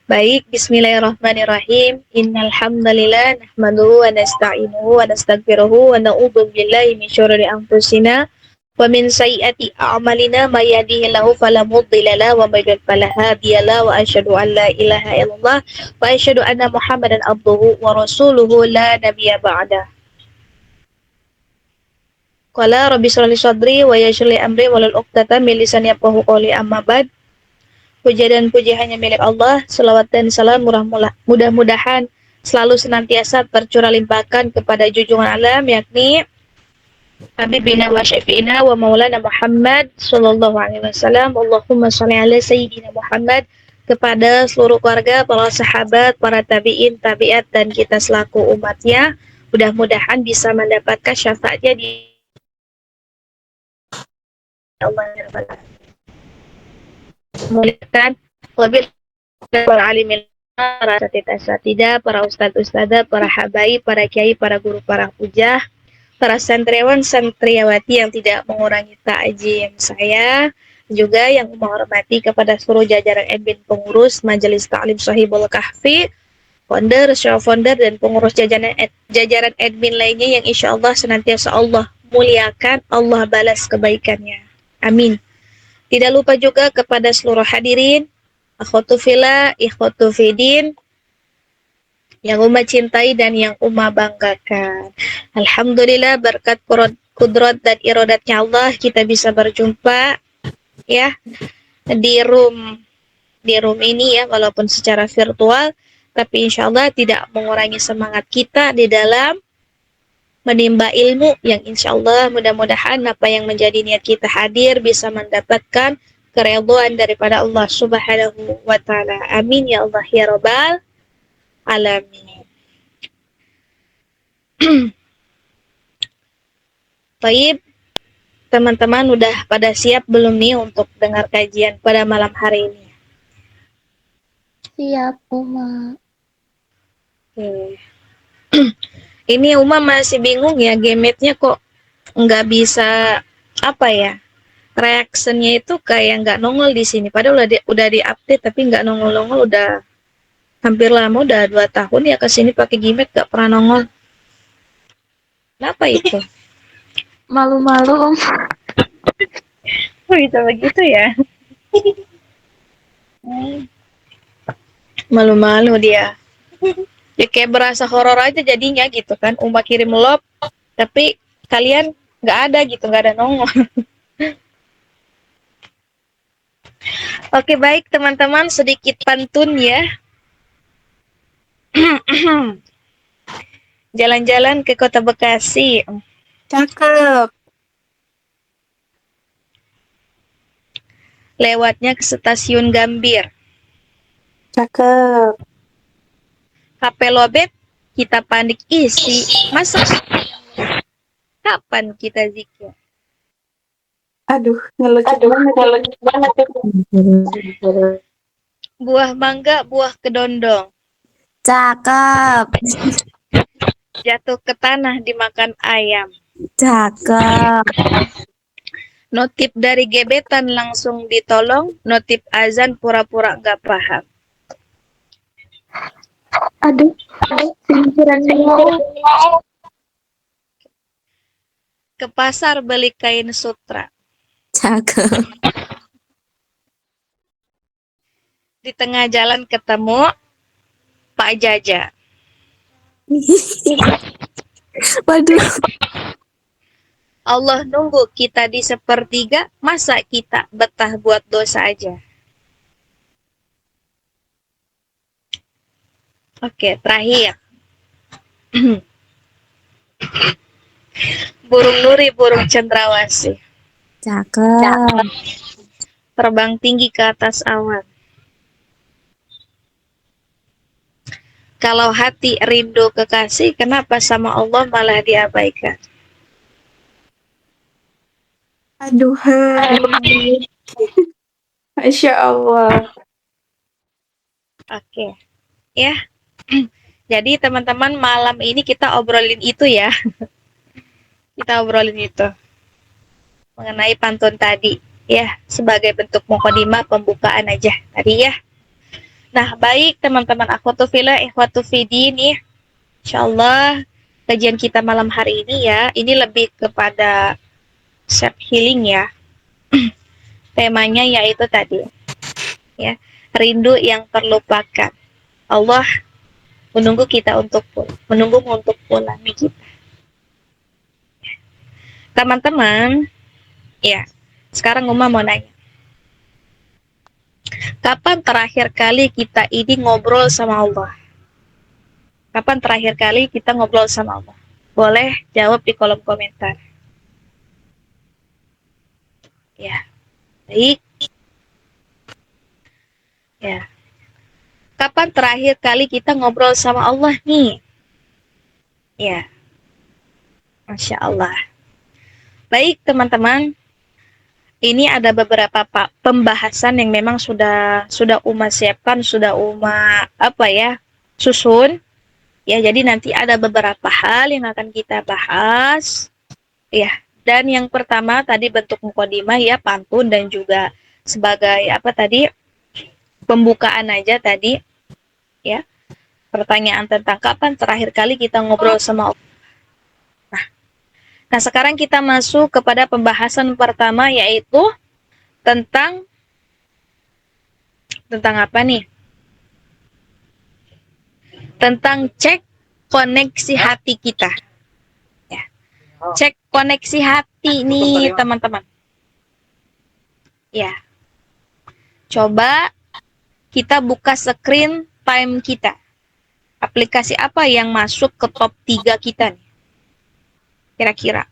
Baik, bismillahirrahmanirrahim. Innal hamdalillah nahmaduhu wa nasta'inuhu wa nastaghfiruhu wa na'udzu billahi min syururi anfusina wa min sayyiati a'malina may yahdihillahu fala mudilla lahu wa may yudlil fala hadiyalah wa asyhadu an la ilaha illallah wa asyhadu anna Muhammadan abduhu wa rasuluhu la nabiyya ba'da. Qala rabbi shrah li sadri wa yassir li amri wahlul 'uqdatam min lisani yafqahu qawli amma ba'd. Puja dan puji hanya milik Allah. Selawat dan salam mudah-mudahan selalu senantiasa tercurah limpahkan kepada junjungan alam, yakni Habibina wa syafi'ina wa maulana Muhammad sallallahu alaihi wasallam. Allahumma shalli ala sayyidina Muhammad, kepada seluruh keluarga, para sahabat, para tabi'in, tabi'at, dan kita selaku umatnya. Mudah-mudahan bisa mendapatkan syafaatnya di Allah. Muliakan lebih para alimin, para asatidah, para ustadz-ustadzah, para habaib, para kiai, para guru, para hujah, para santriawan, santriawati yang tidak mengurangi ta'zim saya, juga yang menghormati kepada seluruh jajaran admin pengurus Majelis Ta'lim Shahibul Kahfi, founder, founder, dan pengurus jajaran admin lainnya yang insya Allah senantiasa Allah muliakan, Allah balas kebaikannya. Amin. Tidak lupa juga kepada seluruh hadirin, akhwatu fillah, ikhwatu fidin, yang Uma cintai dan yang Uma banggakan. Alhamdulillah, berkat kudrat dan iradatnya Allah, kita bisa berjumpa ya di room ini ya, walaupun secara virtual, tapi insya Allah tidak mengurangi semangat kita di dalam menimba ilmu yang insya Allah mudah-mudahan apa yang menjadi niat kita hadir bisa mendapatkan keridhaan daripada Allah Subhanahu wa Ta'ala. Amin ya Allah ya Rabbal Alamin. Baik, teman-teman udah pada siap belum nih untuk dengar kajian pada malam hari ini? Siap, Uma. Oke. Ini Uma masih bingung ya, Gemetnya kok nggak bisa apa ya? Reactionnya itu kayak nggak nongol di sini. Padahal udah di update tapi nggak nongol udah hampir lama, udah 2 tahun ya kesini pakai Gmail nggak pernah nongol. Kenapa itu? Malu-malu, Oh bisa begitu ya? Malu-malu dia. Ya kayak berasa horor aja jadinya gitu kan. Uma kirim love tapi kalian nggak ada gitu, nggak ada nongol. Oke baik teman-teman, sedikit pantun ya. Jalan-jalan ke kota Bekasi. cakep. Lewatnya ke stasiun Gambir. Cakep. HP lobet, kita panik isi. Masuk. Kapan kita zikir? Aduh, ngelucu banget. Buah mangga, buah kedondong. Cakep. Jatuh ke tanah dimakan ayam. Cakep. Notif dari gebetan langsung ditolong. Notif azan pura-pura nggak paham. Aduh, pinggiran mau. Ke pasar beli kain sutra. Cakep. Di tengah jalan ketemu Pak Jaja. Waduh. Allah nunggu kita di sepertiga, masa kita betah buat dosa aja. Oke, terakhir. Burung nuri, burung cendrawasih. Cakep. Terbang tinggi ke atas awan. Kalau hati rindu kekasih, kenapa sama Allah malah diabaikan? Aduhai. Masya Allah. Oke, ya. Jadi teman-teman malam ini kita obrolin itu ya. Kita obrolin itu. Mengenai pantun tadi. Ya, sebagai bentuk mukadimah pembukaan aja tadi ya. Nah, baik teman-teman akhwatu fillah, ikhwatu fidin nih. Insyaallah kajian kita malam hari ini ya, ini lebih kepada self healing ya. Temanya yaitu tadi ya, rindu yang terlupakan. Allah menunggu kita untuk menunggu untuk pulangnya kita. Teman-teman, ya. Sekarang Uma mau nanya. Kapan terakhir kali kita ini ngobrol sama Allah? Kapan terakhir kali kita ngobrol sama Allah? Boleh jawab di kolom komentar. Ya, baik. Ya. Kapan terakhir kali kita ngobrol sama Allah nih? Ya, Masya Allah. Baik teman-teman, ini ada beberapa pembahasan yang memang sudah Uma siapkan, sudah Uma susun. Ya, jadi nanti ada beberapa hal yang akan kita bahas. Ya, dan yang pertama tadi bentuk mukadimah ya, pantun dan juga sebagai pembukaan aja tadi ya. Pertanyaan tentang kapan terakhir kali kita ngobrol sama Allah. Nah, sekarang kita masuk kepada pembahasan pertama yaitu tentang apa nih? Tentang cek koneksi hati kita. Ya. Cek koneksi hati nih, teman-teman. Ya. Coba kita buka screen time kita. Aplikasi apa yang masuk ke top 3 kita nih? Kira-kira.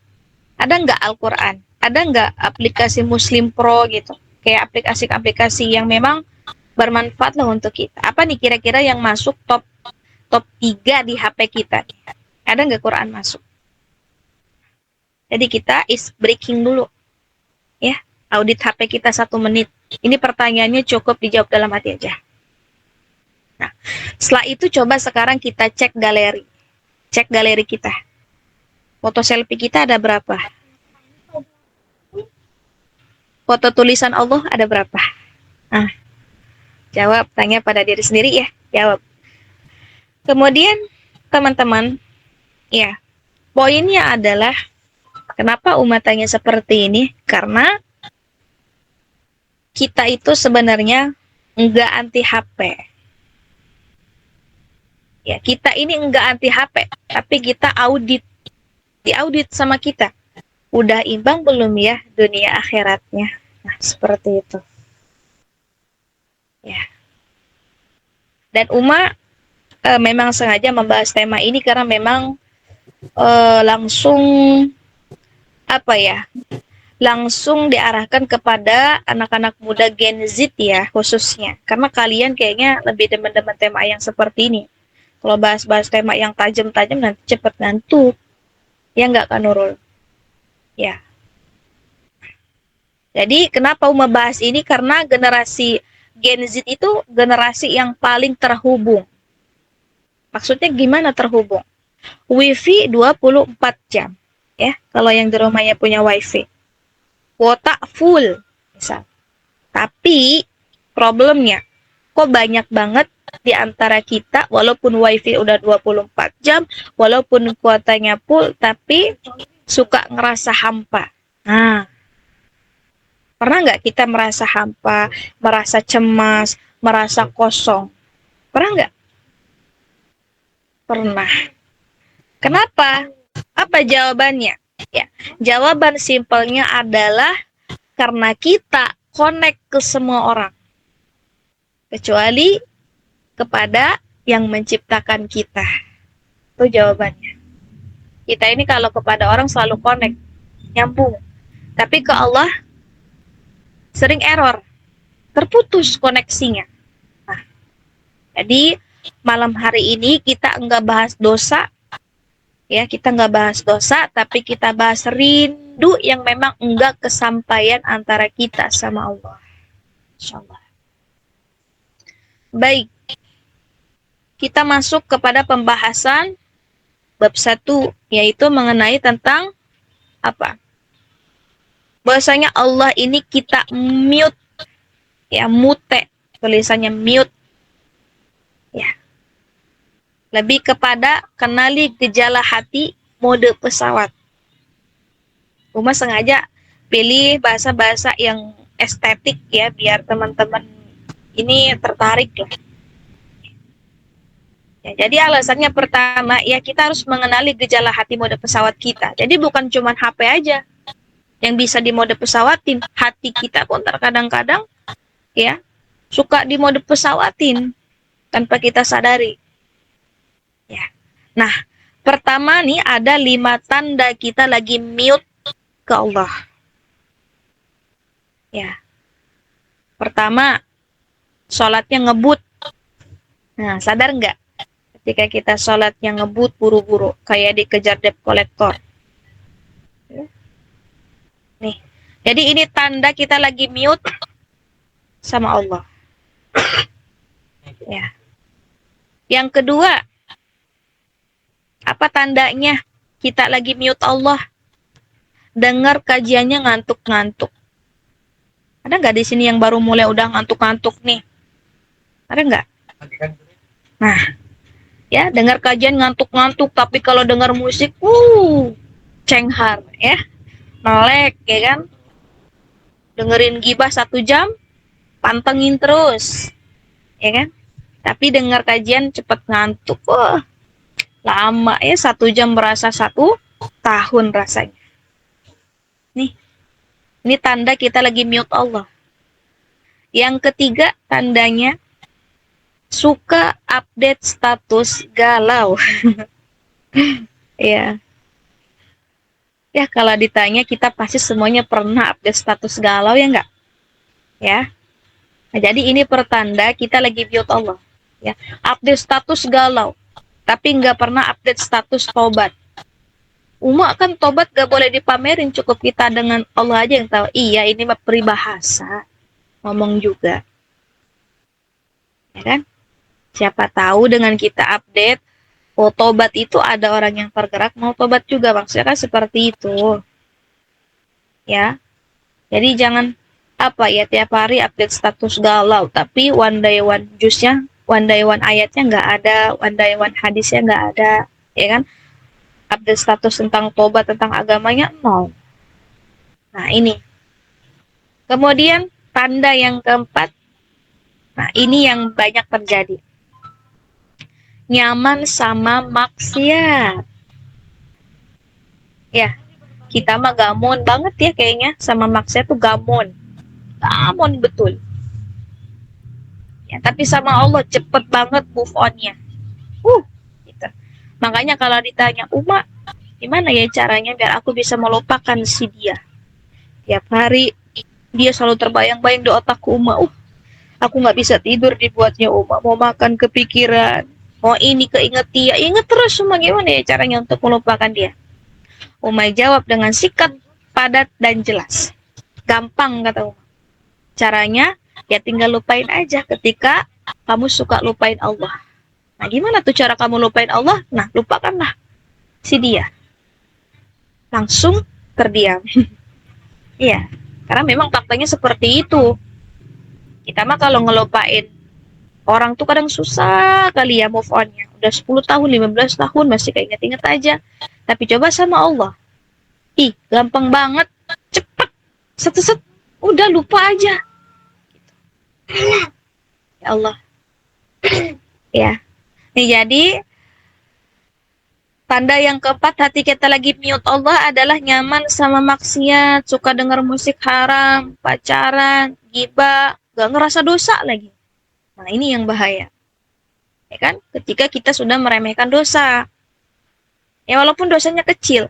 Ada nggak Al-Quran? Ada nggak aplikasi Muslim Pro gitu? Kayak aplikasi-aplikasi yang memang bermanfaat lah untuk kita. Apa nih kira-kira yang masuk top 3 di HP kita? Ada nggak Quran masuk? Jadi kita is breaking dulu. Ya, audit HP kita 1 menit. Ini pertanyaannya cukup dijawab dalam hati aja. Nah, setelah itu coba sekarang kita cek galeri. Cek galeri kita. Foto selfie kita ada berapa? Foto tulisan Allah ada berapa? Nah, jawab, tanya pada diri sendiri ya. Jawab. Kemudian, teman-teman, ya, poinnya adalah kenapa Uma tanya seperti ini? Karena kita itu sebenarnya enggak anti HP. Ya, kita ini enggak anti HP, tapi kita diaudit sama kita. Udah imbang belum ya dunia akhiratnya? Nah, seperti itu. Ya. Dan Uma memang sengaja membahas tema ini karena memang langsung langsung diarahkan kepada anak-anak muda Gen Z ya khususnya. Karena kalian kayaknya lebih demen-demen tema yang seperti ini. Kalau bahas-bahas tema yang tajam-tajam nanti cepet ngantuk. Ya nggak kan Nurul? Ya. Jadi kenapa Uma bahas ini? Karena generasi Gen Z itu generasi yang paling terhubung. Maksudnya gimana terhubung? Wifi 24 jam. Ya, kalau yang di rumahnya punya wifi. Kuota full, misal. Tapi problemnya, kok banyak banget di antara kita, walaupun wifi udah 24 jam, walaupun kuotanya full, tapi suka ngerasa hampa. Nah, pernah nggak kita merasa hampa, merasa cemas, merasa kosong? Pernah nggak? Pernah. Kenapa? Apa jawabannya? Ya, jawaban simpelnya adalah karena kita connect ke semua orang. Kecuali kepada yang menciptakan kita. Itu jawabannya. Kita ini kalau kepada orang selalu connect, nyambung. Tapi ke Allah sering error, terputus koneksinya. Nah, jadi malam hari ini kita enggak bahas dosa, ya kita enggak bahas dosa, tapi kita bahas rindu yang memang enggak kesampaian antara kita sama Allah. Insyaallah. Baik, kita masuk kepada pembahasan bab 1, yaitu mengenai tentang apa? Bahwasanya Allah ini kita mute, ya mute, tulisannya mute. Lebih kepada kenali gejala hati mode pesawat. Uma sengaja pilih bahasa-bahasa yang estetik ya, biar teman-teman ini tertarik lah. Ya, jadi alasannya pertama, ya kita harus mengenali gejala hati mode pesawat kita. Jadi bukan cuma HP aja yang bisa di mode pesawatin, hati kita pun terkadang-kadang ya suka di mode pesawatin tanpa kita sadari. Ya. Nah, pertama nih ada 5 tanda kita lagi mute ke Allah. Ya. Pertama, sholatnya ngebut. Nah, sadar nggak? Ketika kita sholatnya ngebut buru-buru, kayak dikejar debt collector. Nih, jadi ini tanda kita lagi mute sama Allah. Ya. Yang kedua, apa tandanya kita lagi mute Allah? Dengar kajiannya ngantuk-ngantuk. Ada nggak di sini yang baru mulai udah ngantuk-ngantuk nih? Ada nggak? Nah, ya dengar kajian ngantuk-ngantuk, tapi kalau dengar musik, cenghar, ya, melek, ya kan? Dengerin gibah 1 jam, pantengin terus, ya kan? Tapi dengar kajian cepet ngantuk, lama ya, 1 jam berasa 1 tahun rasanya. Nih, ini tanda kita lagi mute Allah. Yang ketiga tandanya suka update status galau. Ya. Ya kalau ditanya kita pasti semuanya pernah update status galau ya enggak? Ya. Nah, jadi ini pertanda kita lagi mute Allah. Ya. Update status galau, tapi nggak pernah update status tobat. Kan tobat gak boleh dipamerin, cukup kita dengan Allah aja yang tahu. Iya, ini mah peribahasa. Ngomong juga. Ya kan? Siapa tahu dengan kita update, tobat itu ada orang yang tergerak mau tobat juga. Maksudnya kan seperti itu. Ya. Jadi jangan tiap hari update status galau, tapi one day one juznya, one day one ayatnya nggak ada, one day one hadisnya nggak ada, ya kan? Update status tentang tobat, tentang agamanya, nol. Nah, ini. Kemudian, tanda yang keempat. Nah, ini yang banyak terjadi. Nyaman sama maksiat. Ya, kita mah gamon banget ya kayaknya. Sama maksiat tuh gamon. Gamon betul. Ya, tapi sama Allah cepet banget move on-nya. Gitu. Makanya kalau ditanya, gimana ya caranya biar aku bisa melupakan si dia? Tiap hari dia selalu terbayang-bayang di otakku, aku nggak bisa tidur dibuatnya, mau makan kepikiran, mau ini keinget dia, inget terus gimana ya caranya untuk melupakan dia? Jawab dengan sikat padat dan jelas. Gampang kata Uma. Caranya ya tinggal lupain aja ketika kamu suka lupain Allah. Nah, gimana tuh cara kamu lupain Allah? Nah, lupakanlah si dia. Langsung terdiam. Iya, karena memang faktanya seperti itu. Kita mah kalau ngelupain orang tuh kadang susah kali ya move on-nya. Udah 10 tahun, 15 tahun masih keinget-inget aja. Tapi coba sama Allah. Gampang banget. Cepet. Set-set. Udah lupa aja. Ya Allah. Ya. Nih, jadi tanda yang keempat hati kita lagi mute Allah adalah nyaman sama maksiat, suka dengar musik haram, pacaran, gibah, gak ngerasa dosa lagi. Nah, ini yang bahaya. Ya kan? Ketika kita sudah meremehkan dosa. Ya walaupun dosanya kecil.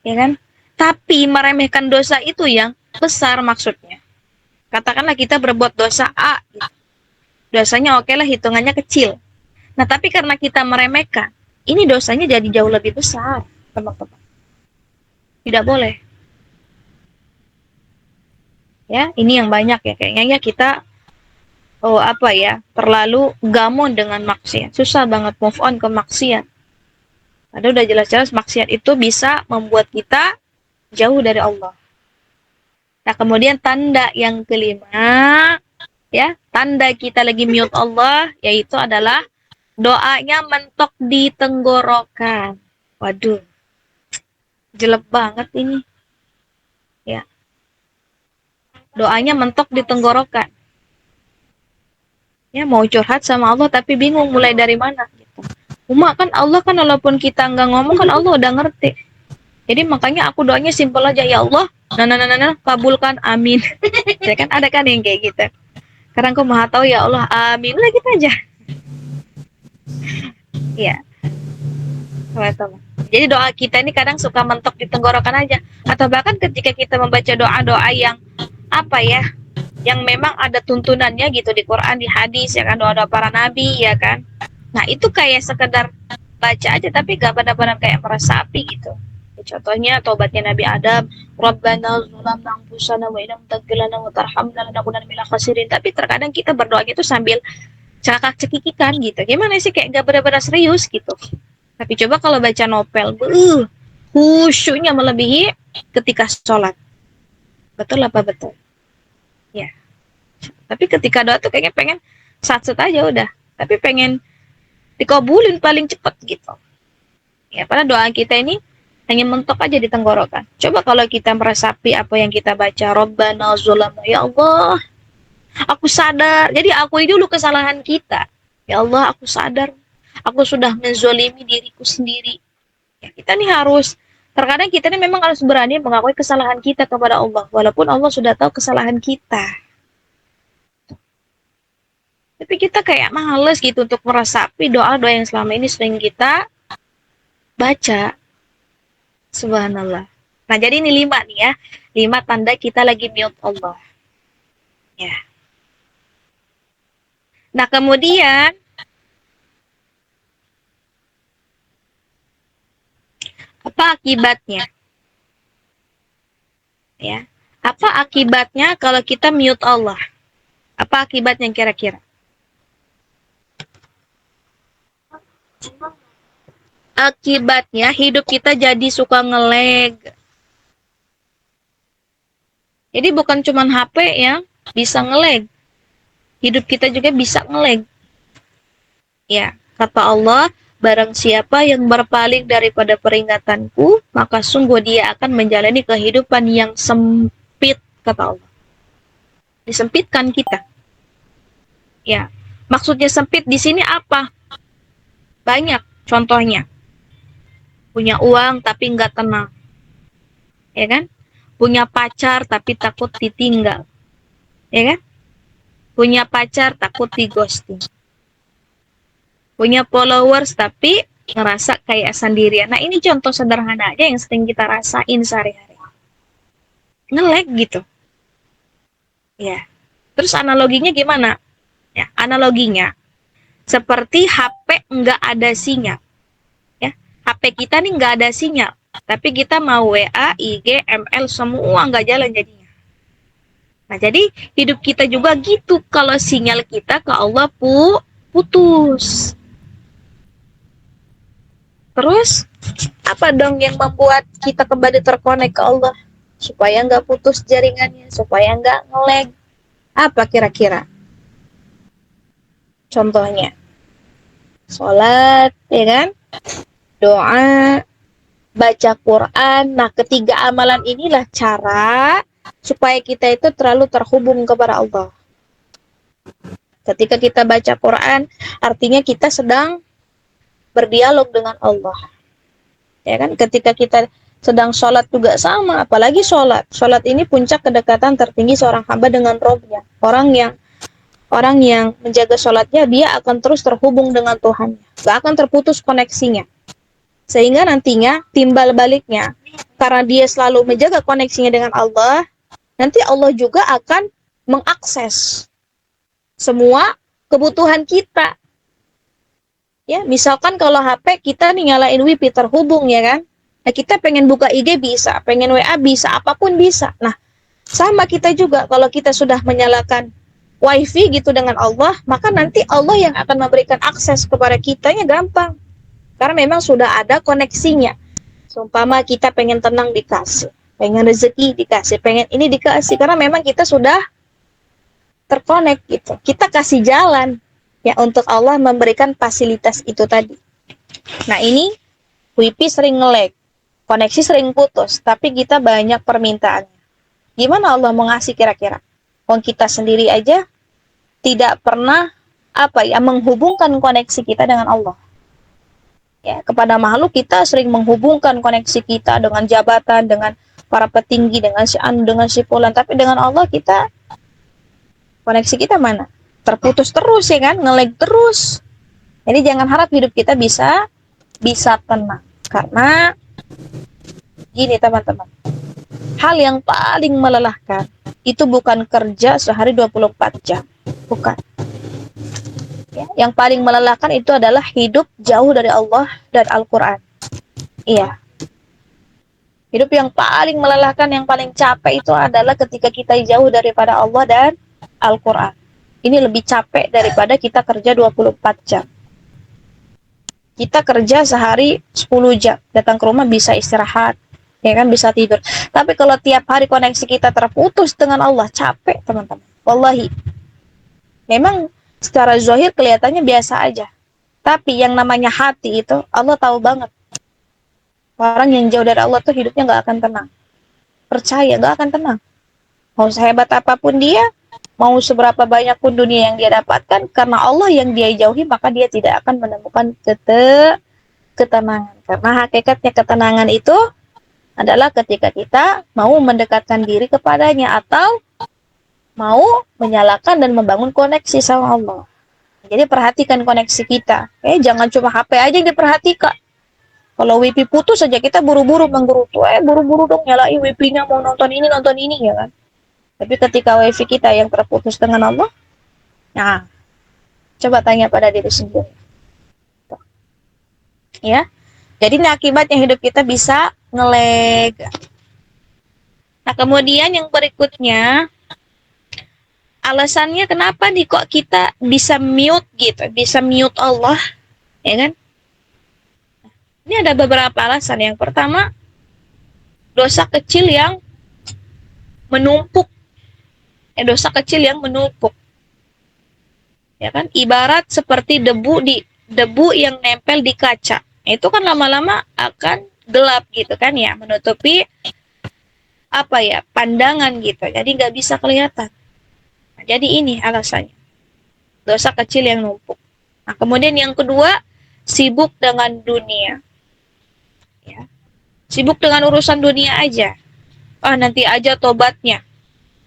Ya kan? Tapi meremehkan dosa itu yang besar maksudnya. Katakanlah kita berbuat dosa A. Gitu. Dosanya oke lah, hitungannya kecil. Nah, tapi karena kita meremehkan, ini dosanya jadi jauh lebih besar, teman-teman. Tidak boleh. Ya, ini yang banyak ya. Kayaknya ya kita terlalu gamon dengan maksiat. Susah banget move on ke maksiat. Padahal udah jelas-jelas maksiat itu bisa membuat kita jauh dari Allah. Nah, kemudian tanda yang kelima, ya, tanda kita lagi mute Allah, yaitu adalah Doanya mentok di tenggorokan. Waduh, jelek banget ini. Ya, doanya mentok di tenggorokan. Ya, mau curhat sama Allah tapi bingung mulai dari mana gitu. Kan Allah kan walaupun kita nggak ngomong kan Allah udah ngerti. Jadi makanya aku doanya simpel aja, ya Allah, kabulkan, amin. Ya kan ada kan yang kayak gitu. Karena aku maha tahu, ya Allah, amin lah gitu aja. Iya, sama-sama. Jadi doa kita ini kadang suka mentok di tenggorokan aja. Atau bahkan ketika kita membaca doa-doa yang apa ya, yang memang ada tuntunannya gitu di Quran, di hadis, ya kan, doa-doa para nabi, ya kan. Nah itu kayak sekedar baca aja tapi gak benar-benar kayak meresapi gitu. Contohnya taubatnya Nabi Adam, Rabbana zalamna anfusana wa illam taghfir lana wa tarhamna lanakunanna minal khasirin. Tapi terkadang kita berdoa gitu sambil cakak cekikikan gitu. Gimana sih, kayak gak benar-benar serius gitu. Tapi coba kalau baca novel, khusyuknya melebihi ketika sholat. Betul apa betul? Ya. Tapi ketika doa tuh kayaknya pengen satset aja udah. Tapi pengen dikabulin paling cepat gitu. Ya, padahal doa kita ini hanya mentok aja di tenggorokan. Coba kalau kita meresapi apa yang kita baca, Rabbana zalamna, ya Allah, aku sadar. Jadi akui dulu kesalahan kita. Ya Allah, aku sadar. Aku sudah menzolimi diriku sendiri. Ya, kita nih harus, terkadang kita nih memang harus berani mengakui kesalahan kita kepada Allah. Walaupun Allah sudah tahu kesalahan kita. Tapi kita kayak males gitu untuk meresapi doa-doa yang selama ini sering kita baca. Subhanallah. Nah, jadi ini 5 nih ya. 5 tanda kita lagi mute Allah. Ya. Nah, kemudian apa akibatnya? Ya. Apa akibatnya kalau kita mute Allah? Apa akibatnya kira-kira? Akibatnya hidup kita jadi suka ngelag. Jadi bukan cuma HP yang bisa ngelag. Hidup kita juga bisa ngelag. Ya, kata Allah, barang siapa yang berpaling daripada peringatanku, maka sungguh dia akan menjalani kehidupan yang sempit, kata Allah. Disempitkan kita. Ya, maksudnya sempit di sini apa? Banyak contohnya. Punya uang tapi nggak tenang. Ya kan? Punya pacar tapi takut ditinggal. Ya kan? Punya pacar takut di ghosting. Punya followers tapi ngerasa kayak sendirian. Nah, ini contoh sederhana aja yang sering kita rasain sehari-hari. Nge-lag gitu. Ya. Terus analoginya gimana? Ya, analoginya seperti HP nggak ada sinyal. Ya, HP kita nih nggak ada sinyal. Tapi kita mau WA, IG, ML semua nggak jalan jadinya. Nah, jadi hidup kita juga gitu. Kalau sinyal kita ke Allah putus. Terus, apa dong yang membuat kita kembali terkonek ke Allah? Supaya nggak putus jaringannya, supaya nggak nge-lag. Apa kira-kira? Contohnya, sholat, ya kan? Doa, baca Quran. Nah, ketiga amalan inilah cara supaya kita itu terlalu terhubung kepada Allah. Ketika kita baca Quran, artinya kita sedang berdialog dengan Allah. Ya kan? Ketika kita sedang sholat juga sama, apalagi sholat. Sholat ini puncak kedekatan tertinggi seorang hamba dengan Rabb-nya. Orang yang menjaga sholatnya, dia akan terus terhubung dengan Tuhannya. Gak akan terputus koneksinya. Sehingga nantinya timbal baliknya, karena dia selalu menjaga koneksinya dengan Allah, nanti Allah juga akan mengakses semua kebutuhan kita. Ya, misalkan kalau HP kita nih nyalain WiFi terhubung, ya kan? Nah, kita pengen buka IG bisa, pengen WA bisa, apapun bisa. Nah, sama kita juga kalau kita sudah menyalakan WiFi gitu dengan Allah, maka nanti Allah yang akan memberikan akses kepada kitanya gampang. Karena memang sudah ada koneksinya. Seumpama kita pengen tenang dikasih, pengen rezeki dikasih, pengen ini dikasih. Karena memang kita sudah terkonek gitu. Kita kasih jalan. Ya, untuk Allah memberikan fasilitas itu tadi. Nah, ini WiFi sering nge-lag, koneksi sering putus, tapi kita banyak permintaannya. Gimana Allah mau ngasih kira-kira? Wong kita sendiri aja tidak pernah menghubungkan koneksi kita dengan Allah. Ya, kepada makhluk kita sering menghubungkan koneksi kita dengan jabatan, dengan para petinggi, dengan si anu, dengan si fulan, tapi dengan Allah kita koneksi kita mana? Terputus terus ya kan, nge-lag terus. Jadi jangan harap hidup kita bisa tenang. Karena gini teman-teman, hal yang paling melelahkan itu bukan kerja sehari 24 jam. Bukan. Ya, yang paling melelahkan itu adalah hidup jauh dari Allah dan Al-Quran. Iya. Hidup yang paling melelahkan, yang paling capek itu adalah ketika kita jauh daripada Allah dan Al-Quran. Ini lebih capek daripada kita kerja 24 jam. Kita kerja sehari 10 jam, datang ke rumah bisa istirahat, ya kan, bisa tidur. Tapi kalau tiap hari koneksi kita terputus dengan Allah, capek teman-teman. Wallahi. Memang secara zahir kelihatannya biasa aja. Tapi yang namanya hati itu Allah tahu banget. Orang yang jauh dari Allah tuh hidupnya gak akan tenang. Percaya, gak akan tenang. Mau sehebat apapun dia, mau seberapa banyak pun dunia yang dia dapatkan, karena Allah yang dia jauhi, maka dia tidak akan menemukan ketenangan. Karena hakikatnya ketenangan itu adalah ketika kita mau mendekatkan diri kepadanya atau mau menyalakan dan membangun koneksi sama Allah. Jadi perhatikan koneksi kita. Jangan cuma HP aja yang diperhatikan. Kalau WiFi putus saja kita buru-buru menggerutu. Buru-buru dong nyalain WiFi-nya, mau nonton ini ya kan. Tapi ketika WiFi kita yang terputus dengan Allah, nah, coba tanya pada diri sendiri. Ya. Jadi ini akibatnya hidup kita bisa nge-lag. Nah, kemudian yang berikutnya, alasannya kenapa nih kok kita bisa mute gitu, bisa mute Allah, ya kan? Ini ada beberapa alasan. Yang pertama, dosa kecil yang menumpuk. Dosa kecil yang menumpuk. Ya kan? Ibarat seperti debu yang nempel di kaca. Itu kan lama-lama akan gelap gitu kan ya, menutupi pandangan gitu. Jadi nggak bisa kelihatan. Nah, jadi ini alasannya. Dosa kecil yang numpuk. Nah, kemudian yang kedua, sibuk dengan dunia. Ya. Sibuk dengan urusan dunia aja. Nanti aja tobatnya.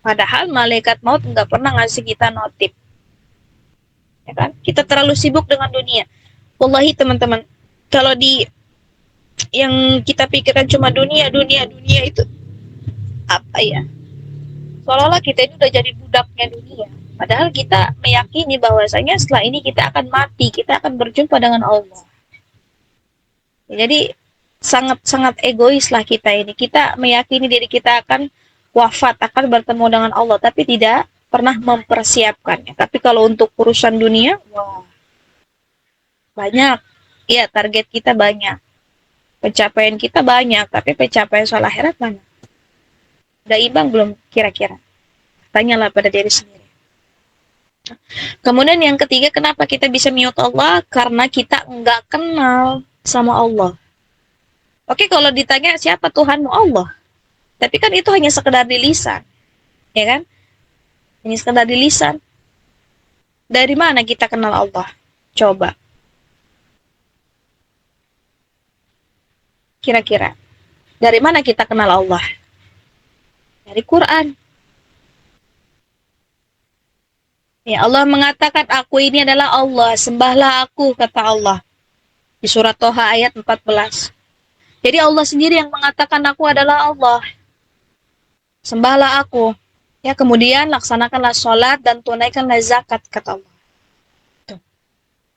Padahal malaikat maut nggak pernah ngasih kita notif. Ya kan? Kita terlalu sibuk dengan dunia. Wallahi teman-teman, kalau yang kita pikirkan cuma dunia itu seolah-olah kita ini udah jadi budaknya dunia. Padahal kita meyakini bahwasanya setelah ini kita akan mati, kita akan berjumpa dengan Allah. Jadi sangat-sangat egois lah kita ini. Kita meyakini diri kita akan wafat, akan bertemu dengan Allah, tapi tidak pernah mempersiapkannya. Tapi kalau untuk urusan dunia, banyak. Ya, target kita banyak. Pencapaian kita banyak, tapi pencapaian soal akhirat mana? Udah imbang belum kira-kira? Tanyalah pada diri sendiri. Kemudian yang ketiga, kenapa kita bisa mute Allah? Karena kita nggak kenal sama Allah. Oke, kalau ditanya siapa Tuhanmu? Allah. Tapi kan itu hanya sekedar di lisan. Ya kan? Hanya sekedar di lisan. Dari mana kita kenal Allah? Coba. Kira-kira. Dari mana kita kenal Allah? Dari Quran. Ya, Allah mengatakan, aku ini adalah Allah, sembahlah aku, kata Allah. Di surat Toha ayat 14. Jadi Allah sendiri yang mengatakan aku adalah Allah. Sembahlah aku. Ya, kemudian laksanakanlah sholat dan tunaikanlah zakat, kata Allah.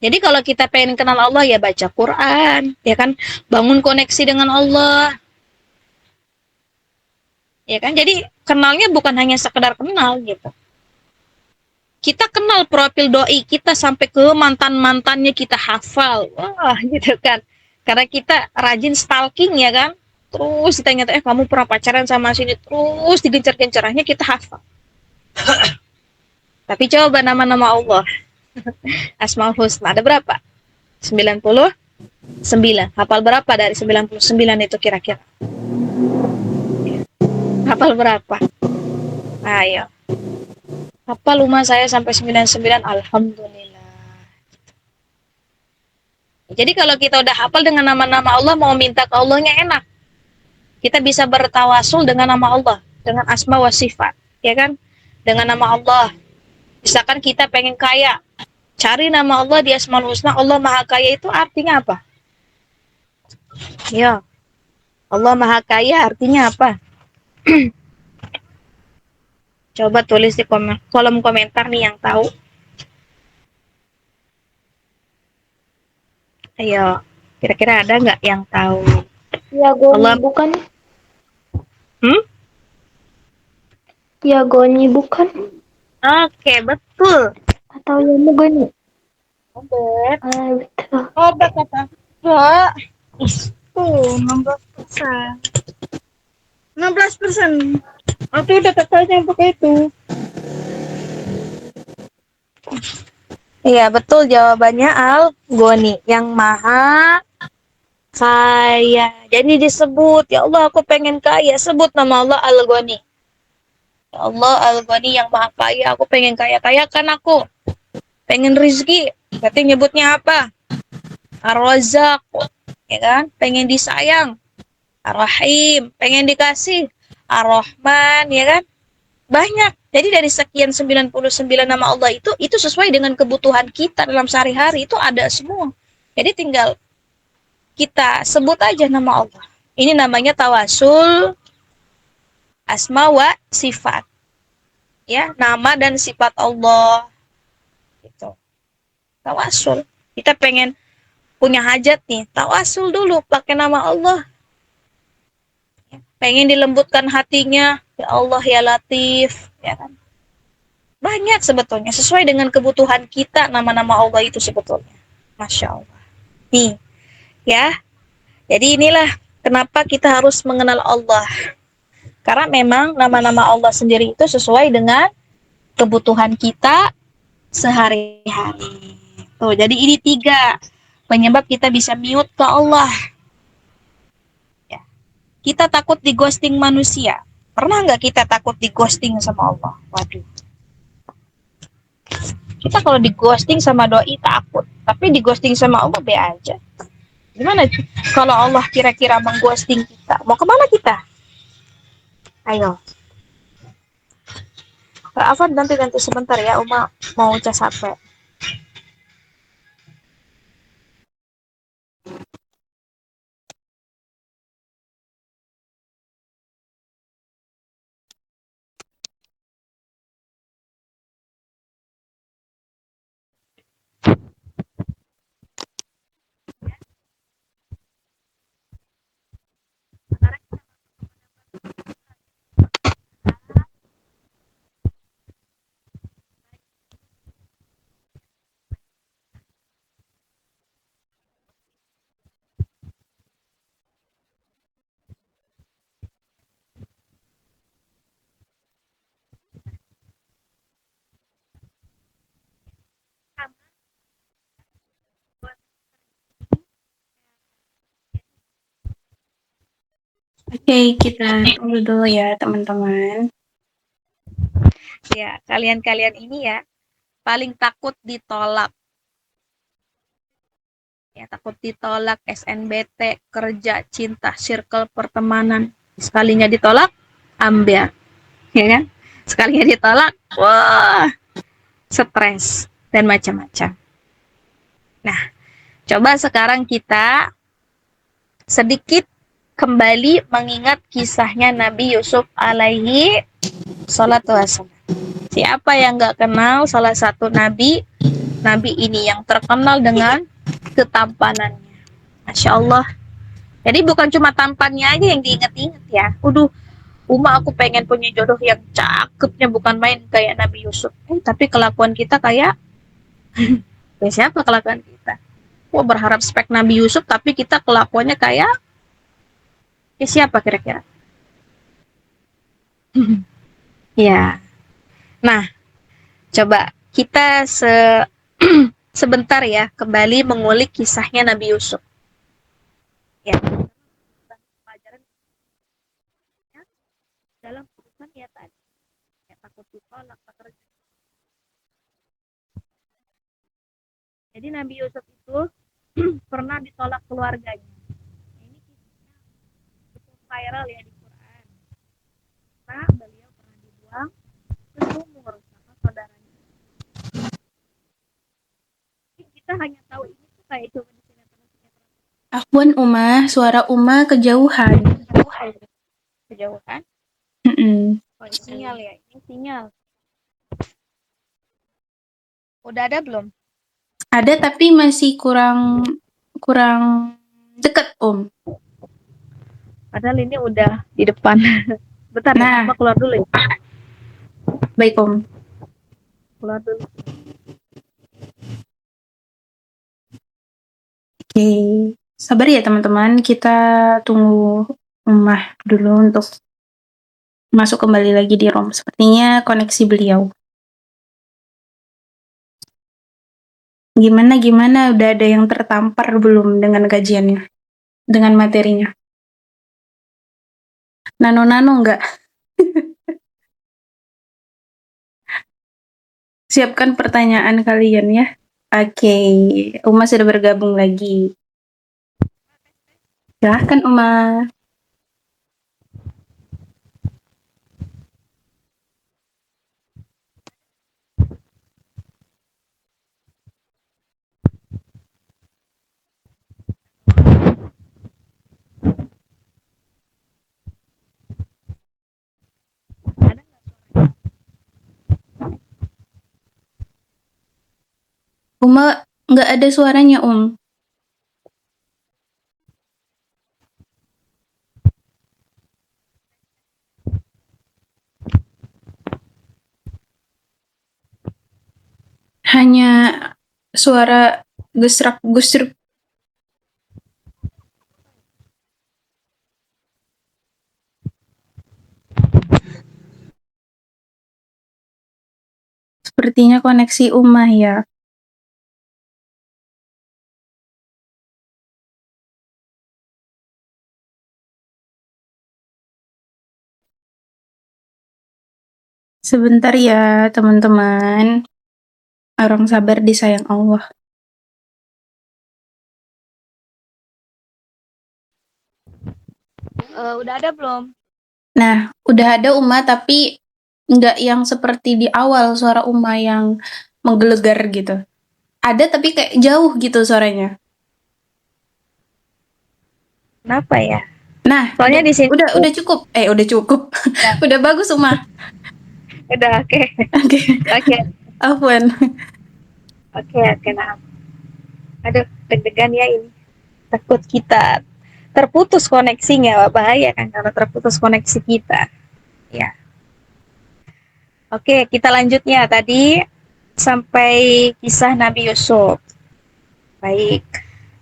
Jadi kalau kita pengen kenal Allah, ya baca Quran, ya kan, bangun koneksi dengan Allah. Ya kan, jadi kenalnya bukan hanya sekedar kenal gitu. Kita kenal profil doi kita sampai ke mantan-mantannya kita hafal. Wah, gitu kan. Karena kita rajin stalking ya kan. Terus ditanya, kamu pernah pacaran sama sini, terus digencar-gencarnya kita hafal. Tapi coba nama-nama Allah. Asmaul Husna ada berapa? 99. Hafal berapa dari 99 itu kira-kira? Hafal berapa? Ayo. Hafal rumah saya sampai 99. Alhamdulillah. Jadi kalau kita udah hafal dengan nama-nama Allah, mau minta ke Allahnya enak. Kita bisa bertawasul dengan nama Allah, dengan asma wa sifat, ya kan? Dengan nama Allah. Misalkan kita pengen kaya, cari nama Allah di Asmaul Husna, Allah Maha Kaya itu artinya apa? Ya, Allah Maha Kaya artinya apa? Coba tulis di kolom komentar nih yang tahu. Ayo, kira-kira ada nggak yang tahu? Ya Goni Allah, bukan? hmm? Ya Goni bukan? Oke, betul. Atau ya Goni? Obat. Betul. Obat kata. Ya. Tuh, 16%. 16%. Aku udah katanya yang pakai itu. Iya, betul jawabannya Al-Ghani, yang maha kaya. Jadi disebut, ya Allah aku pengen kaya, sebut nama Allah Al-Ghani. Ya Allah Al-Ghani yang maha kaya, aku pengen kaya. Kayakan aku. Pengen rizki, berarti nyebutnya apa? Ar-Razzaq, ya kan? Pengen disayang. Ar-Rahim, pengen dikasih. Ar-Rahman, ya kan? Banyak. Jadi dari sekian 99 nama Allah itu sesuai dengan kebutuhan kita dalam sehari-hari, itu ada semua. Jadi tinggal kita sebut aja nama Allah. Ini namanya tawasul asma wa sifat. Ya, nama dan sifat Allah. Gitu. Tawasul. Kita pengen punya hajat nih, tawasul dulu pakai nama Allah. Pengen dilembutkan hatinya, ya Allah ya Latif, ya kan? Banyak sebetulnya, sesuai dengan kebutuhan kita nama-nama Allah itu sebetulnya. Masya Allah. Nih, ya. Jadi inilah kenapa kita harus mengenal Allah. Karena memang nama-nama Allah sendiri itu sesuai dengan kebutuhan kita sehari-hari. Tuh, jadi ini 3 penyebab kita bisa mute ke Allah. Ya. Kita takut di ghosting manusia. Pernah nggak kita takut di ghosting sama Allah? Waduh. Kita kalau di ghosting sama doi takut, tapi di ghosting sama Allah be aja. Gimana kalau Allah kira-kira mengghosting kita? Mau kemana kita? Ayo. Afan ganti sebentar ya, Uma mau cas HP. Oke, kita tunggu dulu ya teman-teman. Ya, kalian-kalian ini ya paling takut ditolak. Ya, takut ditolak SNBT, kerja, cinta, circle pertemanan. Sekalinya ditolak, ambil. Ya kan? Sekalinya ditolak, wah, stres dan macam-macam. Nah, coba sekarang kita sedikit kembali mengingat kisahnya Nabi Yusuf alaihi salatu wassalam. Siapa yang nggak kenal salah satu nabi ini yang terkenal dengan ketampanannya. Masya Allah. Jadi bukan cuma tampannya aja yang diingat-ingat ya. Udah, Uma aku pengen punya jodoh yang cakepnya bukan main kayak Nabi Yusuf. Tapi kelakuan kita kayak ya siapa kelakuan kita? Wah berharap spek Nabi Yusuf tapi kita kelakuannya kayak ya siapa kira-kira? Ya. Nah, coba kita sebentar ya, kembali mengulik kisahnya Nabi Yusuf. Ya, pelajaran dalam urusan ya tadi, ya, takut ditolak, pekerjaan. Jadi Nabi Yusuf itu pernah ditolak keluarganya. Ini kisahnya cukup viral ya di Quran. Karena beliau pernah dibuang ke sumur sama saudaranya. Kita hanya tahu ini tuh kayak cuma di sinetron-sinetron. Afwan Uma, suara Uma kejauhan. Kejauhan. Oh, ini sinyal ya, ini sinyal. Udah ada belum? Ada tapi masih kurang deket Om. Padahal ini udah di depan. Bentar ya, Nah. Mama keluar dulu ya. Baik Om. Keluar dulu. Oke, sabar ya teman-teman, kita tunggu Umah dulu untuk masuk kembali lagi di room. Sepertinya koneksi beliau. Gimana, udah ada yang tertampar belum dengan kajiannya? Dengan materinya? Nano-nano enggak? Siapkan pertanyaan kalian ya. Oke, Uma sudah bergabung lagi. Silahkan Uma. Ada nggak suaranya? Uma nggak ada suaranya Hanya suara gesrak-gesruk. Sepertinya koneksi Umah ya. Sebentar ya teman-teman. Orang sabar disayang Allah. Udah ada belum? Nah, udah ada Uma tapi nggak yang seperti di awal suara Uma yang menggelegar gitu. Ada tapi kayak jauh gitu suaranya. Kenapa ya? Nah, Soalnya di sini udah cukup. Udah cukup. ya. Udah bagus Uma. Udah oke. Oke. Oke. Afwan. Oke, nah. Aduh, deg-degan ya ini. Takut kita terputus koneksinya, bahaya kan kalau terputus koneksi kita. Ya. Oke, kita lanjutnya tadi sampai kisah Nabi Yusuf. Baik.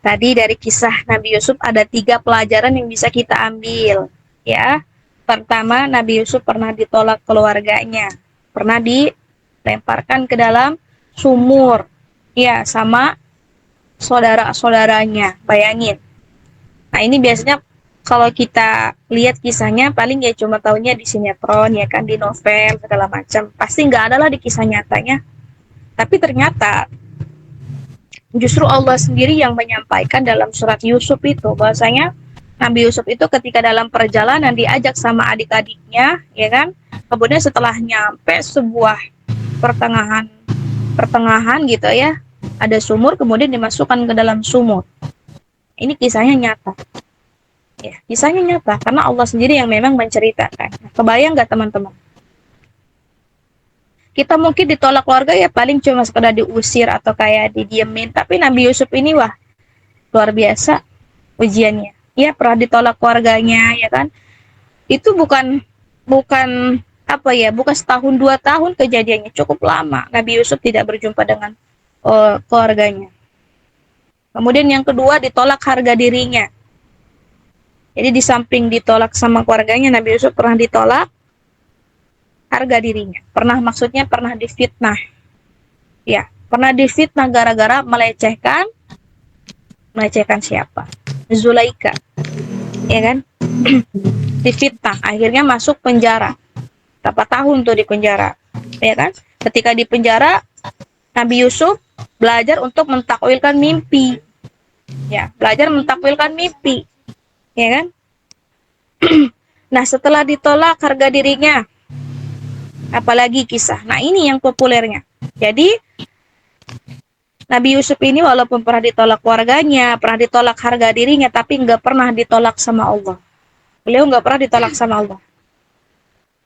Tadi dari kisah Nabi Yusuf ada 3 pelajaran yang bisa kita ambil, ya. Pertama, Nabi Yusuf pernah ditolak keluarganya, pernah dilemparkan ke dalam sumur, ya, sama saudara-saudaranya. Bayangin. Nah, ini biasanya kalau kita lihat kisahnya paling ya cuma tahunya di sinetron ya kan, di novel segala macam. Pasti nggak ada lah di kisah nyatanya. Tapi ternyata justru Allah sendiri yang menyampaikan dalam surat Yusuf itu bahwasanya Nabi Yusuf itu ketika dalam perjalanan diajak sama adik-adiknya, ya kan? Kemudian setelah nyampe sebuah pertengahan gitu ya, ada sumur kemudian dimasukkan ke dalam sumur. Ini kisahnya nyata. Ya, kisahnya nyata karena Allah sendiri yang memang menceritakan. Kebayang nggak teman-teman? Kita mungkin ditolak keluarga ya paling cuma sekedar diusir atau kayak didiemin, tapi Nabi Yusuf ini wah luar biasa ujiannya. Ya pernah ditolak keluarganya ya kan. Itu bukan bukan apa ya, bukan setahun 2 tahun kejadiannya, cukup lama Nabi Yusuf tidak berjumpa dengan keluarganya. Kemudian yang kedua ditolak harga dirinya. Jadi di samping ditolak sama keluarganya, Nabi Yusuf pernah ditolak harga dirinya. Pernah difitnah. Ya, pernah difitnah gara-gara melecehkan siapa? Zulaika, ya kan? Difitnah, akhirnya masuk penjara. Berapa tahun tuh di penjara, ya kan? Ketika di penjara, Nabi Yusuf belajar untuk mentakwilkan mimpi, ya, belajar mentakwilkan mimpi, ya kan? Nah, setelah ditolak harga dirinya, apalagi kisah. Nah, ini yang populernya. Jadi, Nabi Yusuf ini walaupun pernah ditolak keluarganya, pernah ditolak harga dirinya, tapi nggak pernah ditolak sama Allah. Beliau nggak pernah ditolak sama Allah.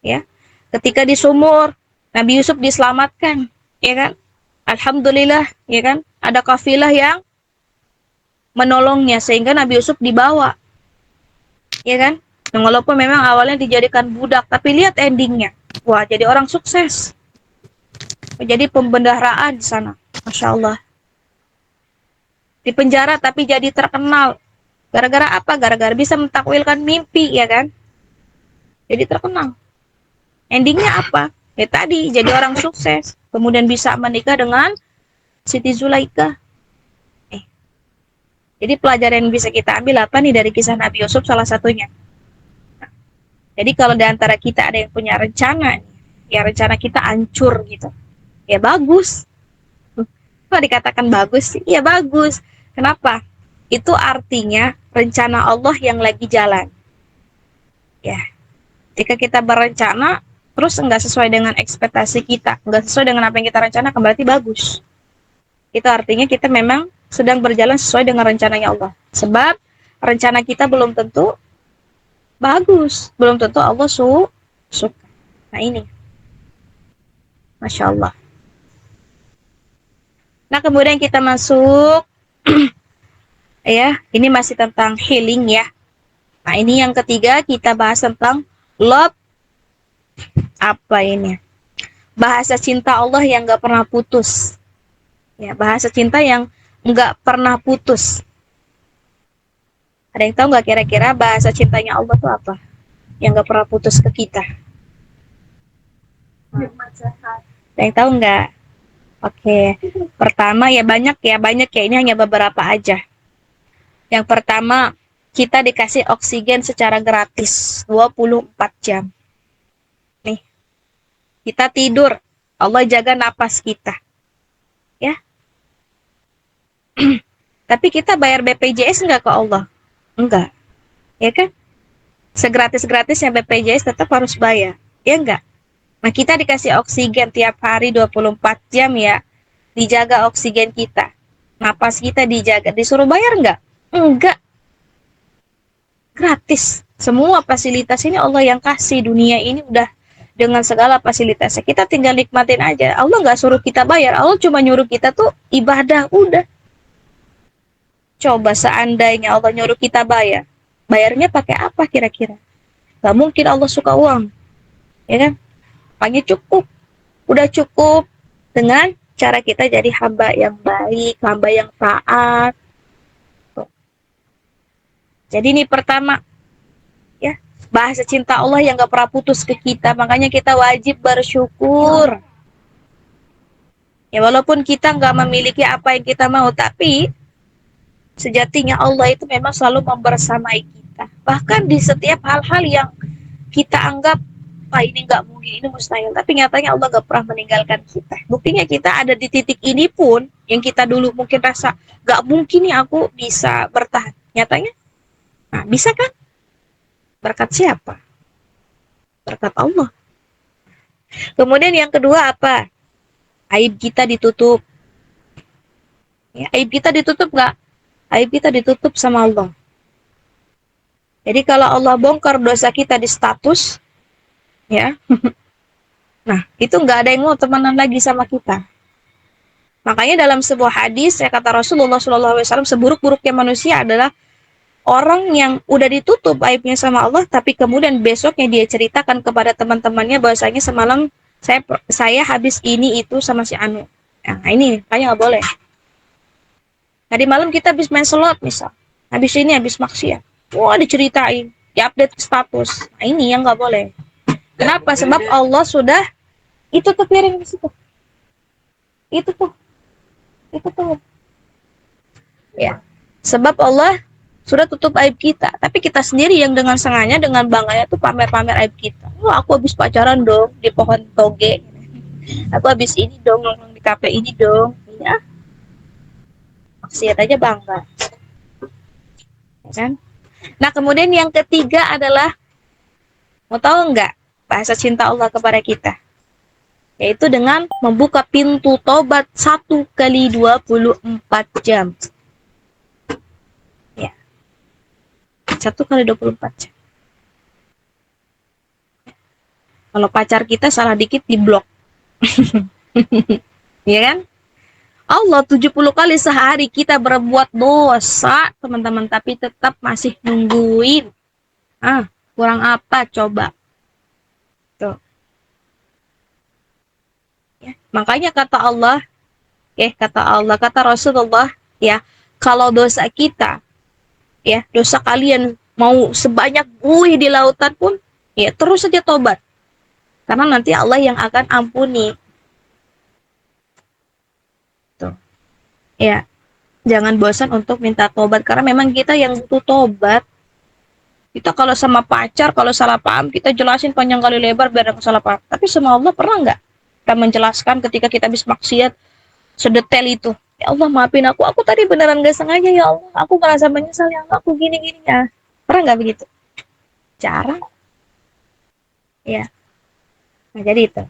Ya, ketika di sumur, Nabi Yusuf diselamatkan, ya kan? Alhamdulillah, ya kan? Ada kafilah yang menolongnya sehingga Nabi Yusuf dibawa, ya kan? Yang walaupun memang awalnya dijadikan budak, tapi lihat endingnya. Wah, jadi orang sukses. Menjadi pembendaharaan di sana. Masya Allah. Di penjara tapi jadi terkenal. Gara-gara apa? Gara-gara bisa mentakwilkan mimpi, ya kan? Jadi terkenal. Endingnya apa? Ya tadi, jadi orang sukses. Kemudian bisa menikah dengan Siti Zulaika. Jadi pelajaran yang bisa kita ambil apa nih dari kisah Nabi Yusuf salah satunya. Jadi kalau di antara kita ada yang punya rencana, ya rencana kita hancur gitu. Ya bagus. Kalau dikatakan bagus sih, ya bagus. Kenapa? Itu artinya rencana Allah yang lagi jalan. Ya, jika kita berencana, terus enggak sesuai dengan ekspektasi kita, enggak sesuai dengan apa yang kita rencanakan, berarti bagus. Itu artinya kita memang sedang berjalan sesuai dengan rencananya Allah. Sebab rencana kita belum tentu bagus, belum tentu Allah suka. Nah ini, Masya Allah. Nah kemudian kita masuk, ya, ini masih tentang healing ya. Nah ini yang ketiga kita bahas tentang love, apa ini? Bahasa cinta Allah yang gak pernah putus. Ya, bahasa cinta yang nggak pernah putus. Ada yang tahu nggak kira-kira bahasa cintanya Allah itu apa? Yang nggak pernah putus ke kita. Ada yang tahu nggak? Oke. Pertama ya banyak ya. Ini hanya beberapa aja. Yang pertama, kita dikasih oksigen secara gratis 24 jam. Nih. Kita tidur, Allah jaga napas kita. Ya. Tapi kita bayar BPJS enggak ke Allah? Enggak. Ya kan? Segratis-gratisnya BPJS tetap harus bayar. Ya enggak? Nah, kita dikasih oksigen tiap hari 24 jam ya. Dijaga oksigen kita. Napas kita dijaga. Disuruh bayar enggak? Enggak. Gratis. Semua fasilitas ini Allah yang kasih. Dunia ini udah dengan segala fasilitasnya. Kita tinggal nikmatin aja. Allah enggak suruh kita bayar. Allah cuma nyuruh kita tuh ibadah. Udah. Coba seandainya Allah nyuruh kita bayar. Bayarnya pakai apa kira-kira? Gak mungkin Allah suka uang. Ya kan? Hanya cukup. Udah cukup dengan cara kita jadi hamba yang baik, hamba yang taat. Jadi ini pertama. Ya, bahasa cinta Allah yang gak pernah putus ke kita. Makanya kita wajib bersyukur. Ya walaupun kita gak memiliki apa yang kita mau. Tapi sejatinya Allah itu memang selalu membersamai kita. Bahkan di setiap hal-hal yang kita anggap, ini nggak mungkin, ini mustahil. Tapi nyatanya Allah nggak pernah meninggalkan kita. Buktinya kita ada di titik ini pun, yang kita dulu mungkin rasa, nggak mungkin nih aku bisa bertahan. Nyatanya, nah bisa kan? Berkat siapa? Berkat Allah. Kemudian yang kedua apa? Aib kita ditutup. Ya, aib kita ditutup nggak? Aib kita ditutup sama Allah. Jadi kalau Allah bongkar dosa kita di status, ya, nah itu nggak ada yang mau temenan lagi sama kita. Makanya dalam sebuah hadis, ya kata Rasulullah SAW, seburuk-buruknya manusia adalah orang yang udah ditutup aibnya sama Allah, tapi kemudian besoknya dia ceritakan kepada teman-temannya bahwasanya semalam saya habis ini itu sama si Anu. Nah ini kayaknya nggak boleh. Nah di malam kita habis main slot misal, habis ini habis maksiat, wah diceritain, diupdate status. Nah ini yang nggak boleh. Kenapa? Sebab Allah sudah itu tuh piring di situ. Itu tuh Kita tutup. Ya. Sebab Allah sudah tutup aib kita, tapi kita sendiri yang dengan sengaja, dengan bangganya tuh pamer-pamer aib kita. Wah, aku habis pacaran dong di pohon toge. Aku habis ini dong nongkrong di kafe ini dong. Ya, maksiat aja bangga, ya kan? Nah, kemudian yang ketiga adalah, mau tahu nggak bahasa cinta Allah kepada kita? Yaitu dengan membuka pintu tobat 1 kali 24 jam. Ya, 1 kali 24 jam. Kalau pacar kita salah dikit diblok. Ya kan? Allah 70 kali sehari kita berbuat dosa, teman-teman, tapi tetap masih nungguin. Kurang apa coba? Tuh. Ya. Makanya kata Allah, kata Rasulullah, ya, kalau dosa kita, ya, dosa kalian mau sebanyak buih di lautan pun, ya, terus saja tobat. Karena nanti Allah yang akan ampuni. Tuh. Ya, jangan bosan untuk minta tobat, karena memang kita yang butuh tobat. Kita kalau sama pacar, kalau salah paham, kita jelasin panjang kali lebar biar ada salah paham. Tapi sama Allah pernah nggak kita menjelaskan ketika kita habis maksiat sedetail itu? Ya Allah, maafin aku tadi beneran gak sengaja ya Allah, aku merasa menyesal ya Allah, aku gini-gini ya. Pernah nggak begitu? Jarang. Ya, nah jadi itu.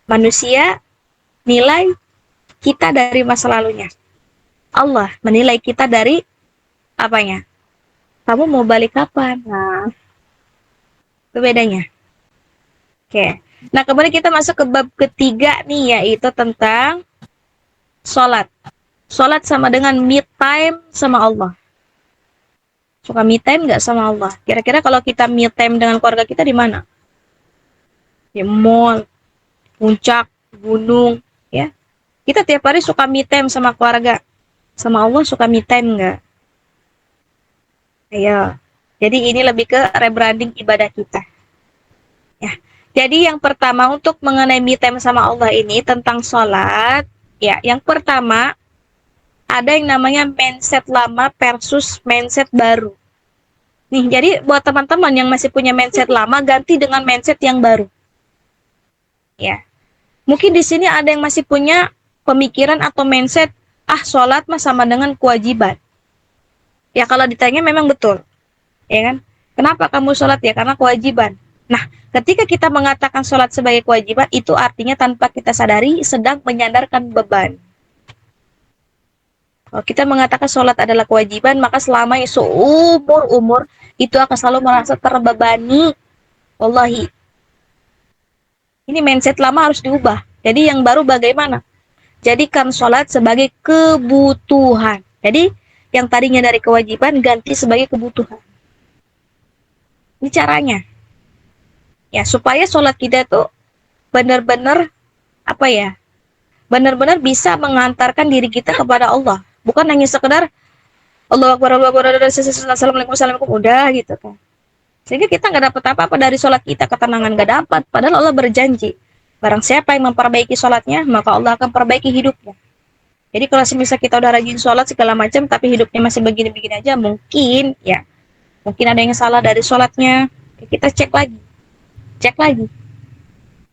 Manusia nilai kita dari masa lalunya. Allah menilai kita dari apanya? Kamu mau balik kapan? Nah, itu bedanya. Oke. Nah, kemudian kita masuk ke bab ketiga nih, yaitu tentang sholat. Sholat sama dengan me time sama Allah. Suka me time nggak sama Allah? Kira-kira kalau kita me time dengan keluarga kita di mana? Di mall, puncak, gunung, ya. Kita tiap hari suka me time sama keluarga. Sama Allah suka me time nggak? Ayo. Jadi ini lebih ke rebranding ibadah kita. Ya. Jadi yang pertama untuk mengenai me time sama Allah ini tentang sholat, ya, yang pertama ada yang namanya mindset lama versus mindset baru. Nih, jadi buat teman-teman yang masih punya mindset lama, ganti dengan mindset yang baru. Ya. Mungkin di sini ada yang masih punya pemikiran atau mindset, sholat mah sama dengan kewajiban. Ya, kalau ditanya memang betul. Ya kan? Kenapa kamu sholat? Ya, karena kewajiban. Nah, ketika kita mengatakan sholat sebagai kewajiban, itu artinya tanpa kita sadari sedang menyandarkan beban. Kalau kita mengatakan sholat adalah kewajiban, maka selama seumur-umur itu akan selalu merasa terbebani. Wallahi. Ini mindset lama harus diubah. Jadi yang baru bagaimana? Jadikan sholat sebagai kebutuhan. Jadi yang tadinya dari kewajiban ganti sebagai kebutuhan. Ini caranya. Ya, supaya sholat kita tuh benar-benar benar-benar bisa mengantarkan diri kita kepada Allah. Bukan hanya sekedar Allahu Akbar, Assalamualaikum, udah gitu kan. Sehingga kita nggak dapat apa-apa dari sholat kita, ketenangan nggak dapat. Padahal Allah berjanji, barang siapa yang memperbaiki sholatnya, maka Allah akan perbaiki hidupnya. Jadi kalau misalnya kita udah rajin sholat segala macam, tapi hidupnya masih begini-begini aja, mungkin ada yang salah dari sholatnya. Kita cek lagi.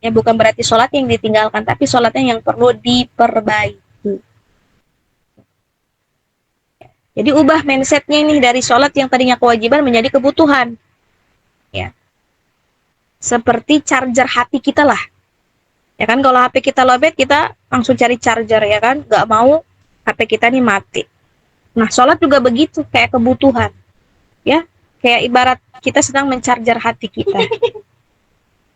Ya, bukan berarti sholat yang ditinggalkan, tapi sholatnya yang perlu diperbaiki. Jadi ubah mindsetnya ini dari sholat yang tadinya kewajiban menjadi kebutuhan. Ya. Seperti charger hati kita lah. Ya kan, kalau HP kita lowbat, kita langsung cari charger, ya kan? Gak mau HP kita nih mati. Nah, sholat juga begitu, kayak kebutuhan. Ya, kayak ibarat kita sedang mencharger hati kita.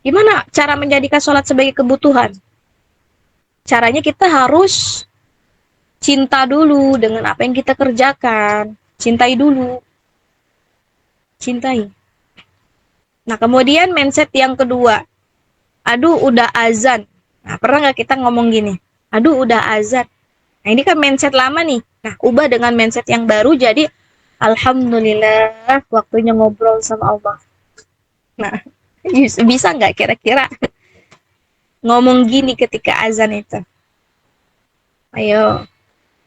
Gimana cara menjadikan sholat sebagai kebutuhan? Caranya kita harus cinta dulu dengan apa yang kita kerjakan. Cintai dulu. Cintai. Nah, kemudian mindset yang kedua. Aduh, udah azan. Nah, pernah nggak kita ngomong gini? Aduh, udah azan. Nah, ini kan mindset lama nih. Nah, ubah dengan mindset yang baru jadi alhamdulillah waktunya ngobrol sama Allah. Nah, bisa nggak kira-kira ngomong gini ketika azan itu? Ayo.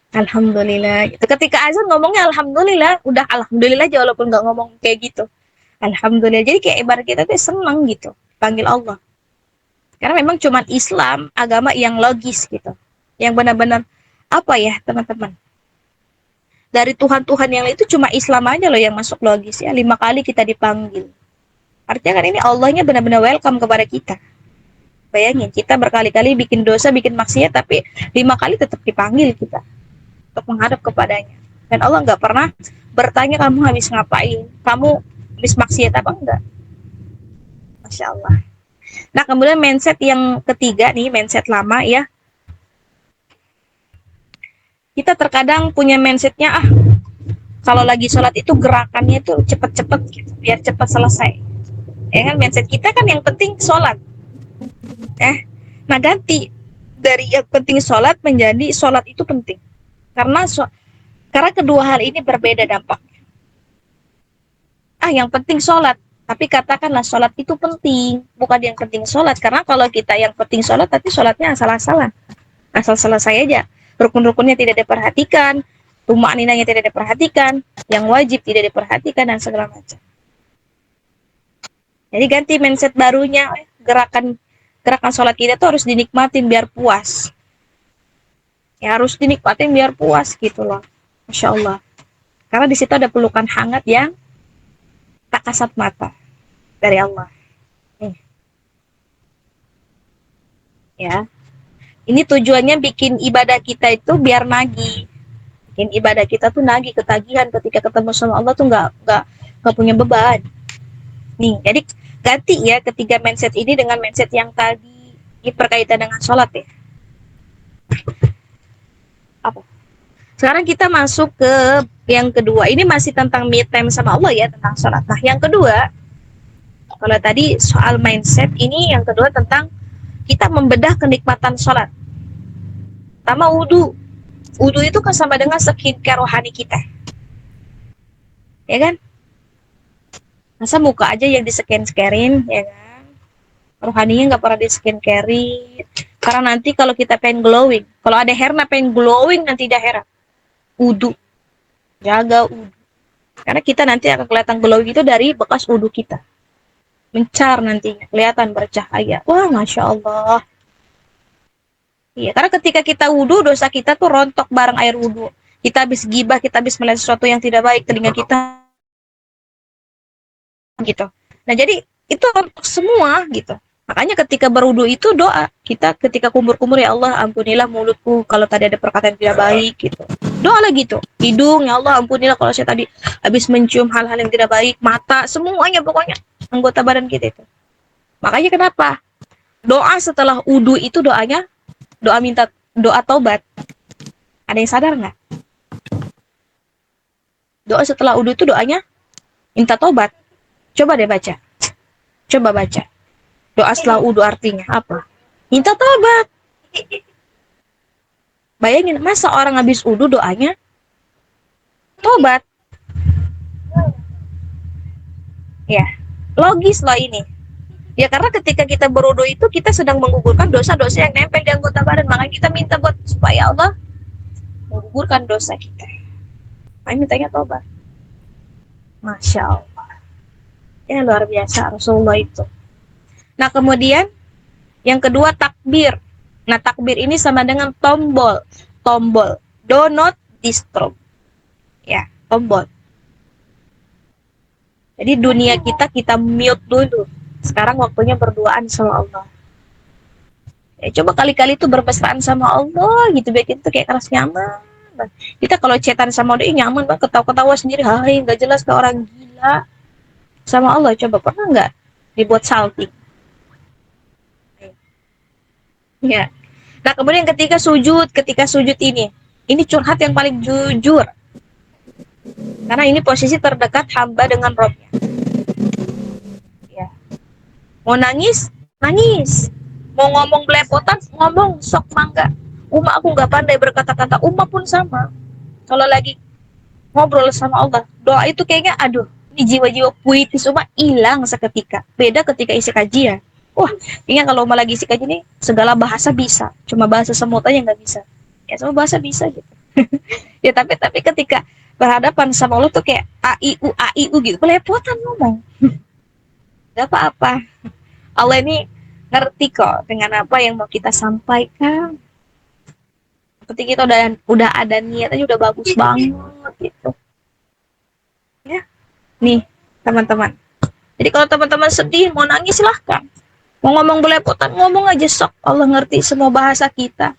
Alhamdulillah. Gitu. Ketika azan ngomongnya alhamdulillah, udah alhamdulillah aja walaupun nggak ngomong kayak gitu. Alhamdulillah. Jadi kayak ibarat kita tuh seneng gitu, panggil Allah. Karena memang cuman Islam agama yang logis gitu. Yang benar-benar apa ya, teman-teman? Dari Tuhan-Tuhan yang lain itu cuma Islam aja loh yang masuk logis ya. 5 kali kita dipanggil. Artinya kan ini Allahnya benar-benar welcome kepada kita. Bayangin, kita berkali-kali bikin dosa, bikin maksiat, tapi 5 kali tetap dipanggil kita untuk menghadap kepadanya. Dan Allah nggak pernah bertanya kamu habis ngapain, kamu habis maksiat apa enggak. Masya Allah. Nah kemudian mindset yang ketiga nih, mindset lama ya. Kita terkadang punya mindsetnya, kalau lagi sholat itu gerakannya tuh cepet-cepet gitu, biar cepet selesai. Ya kan, mindset kita kan yang penting sholat. Nah ganti dari yang penting sholat menjadi sholat itu penting. Karena kedua hal ini berbeda dampaknya. Yang penting sholat, tapi katakanlah sholat itu penting, bukan yang penting sholat. Karena kalau kita yang penting sholat, tapi sholatnya asal-asalan, asal selesai aja. Rukun-rukunnya tidak diperhatikan, tumakninanya tidak diperhatikan, yang wajib tidak diperhatikan, dan segala macam. Jadi ganti mindset barunya, gerakan sholat kita tuh harus dinikmatin biar puas. Ya harus dinikmatin biar puas gitu loh. Masya Allah. Karena di situ ada pelukan hangat yang tak kasat mata dari Allah. Ya. Ini tujuannya bikin ibadah kita itu biar nagih. Bikin ibadah kita tuh nagih, ketagihan ketika ketemu sama Allah tuh nggak punya beban. Nih, jadi ganti ya ketiga mindset ini dengan mindset yang tadi berkaitan dengan sholat ya. Apa? Sekarang kita masuk ke yang kedua. Ini masih tentang me time sama Allah ya, tentang sholat. Nah, yang kedua, kalau tadi soal mindset, ini yang kedua tentang kita membedah kenikmatan sholat. Pertama wudhu. Wudhu itu kan sama dengan skincare rohani kita. Ya kan? Masa muka aja yang di-scan-scarein, ya kan? Rohaninya nggak pernah di-scan-carein. Karena nanti kalau kita pengen glowing, kalau ada Herna pengen glowing nanti dah Hera. Wudhu. Jaga wudhu. Karena kita nanti akan kelihatan glowing itu dari bekas wudhu kita. Mencar nantinya, kelihatan bercahaya. Wah, Masya Allah. Iya, karena ketika kita wudhu, dosa kita tuh rontok bareng air wudhu. Kita habis gibah, kita habis melihat sesuatu yang tidak baik, telinga kita gitu. Nah, jadi itu untuk semua gitu. Makanya ketika berwudu itu doa. Kita ketika kumur-kumur, ya Allah ampunilah mulutku kalau tadi ada perkataan tidak baik gitu. Doa lagi tuh. Hidung, ya Allah ampunilah kalau saya tadi habis mencium hal-hal yang tidak baik. Mata, semuanya pokoknya anggota badan kita itu. Makanya kenapa? Doa setelah wudu itu doanya doa taubat. Ada yang sadar nggak? Doa setelah wudu itu doanya minta taubat. Coba deh baca. Coba baca. Doa setelah wudu artinya apa? Minta taubat. Bayangin, masa orang habis wudu doanya taubat? Ya, logis loh ini. Ya karena ketika kita berwudu itu kita sedang menggugurkan dosa-dosa yang nempel di anggota badan. Makanya kita minta buat supaya Allah menggugurkan dosa kita. Makanya mintanya taubat. Masya Allah. Ini luar biasa Rasulullah itu. Nah kemudian yang kedua takbir. Nah takbir ini sama dengan tombol. Tombol. Do not disturb. Ya, tombol. Jadi dunia kita mute dulu. Sekarang waktunya berduaan sama Allah. Ya, coba kali-kali tuh bermesraan sama Allah gitu, biar kita kayak keras nyaman. Kita kalau chatan sama dia nyaman banget, ketawa-ketawa sendiri, hai nggak jelas kayak orang gila. Sama Allah coba pernah nggak dibuat salting? Ya. Nah kemudian ketika sujud ini curhat yang paling jujur. Karena ini posisi terdekat hamba dengan Robnya. Ya. Mau nangis, nangis. Mau ngomong belepotan, ngomong sok mangga. Aku nggak pandai berkata-kata. Pun sama. Kalau lagi ngobrol sama Allah, doa itu kayaknya, aduh, ini jiwa-jiwa puitis hilang seketika. Beda ketika isi kajian. Wah, ingat kalau lagi isi kajian nih, segala bahasa bisa. Cuma bahasa semut aja nggak bisa. Ya semua bahasa bisa gitu. Ya tapi ketika berhadapan sama Allah tuh kayak a i u gitu, belepotan ngomong. Gak apa-apa. Allah ini ngerti kok dengan apa yang mau kita sampaikan. Ketika kita udah ada niat aja udah bagus banget gitu. Ya. Nih, teman-teman. Jadi kalau teman-teman sedih, mau nangis silahkan. Mau ngomong belepotan, ngomong aja sok. Allah ngerti semua bahasa kita.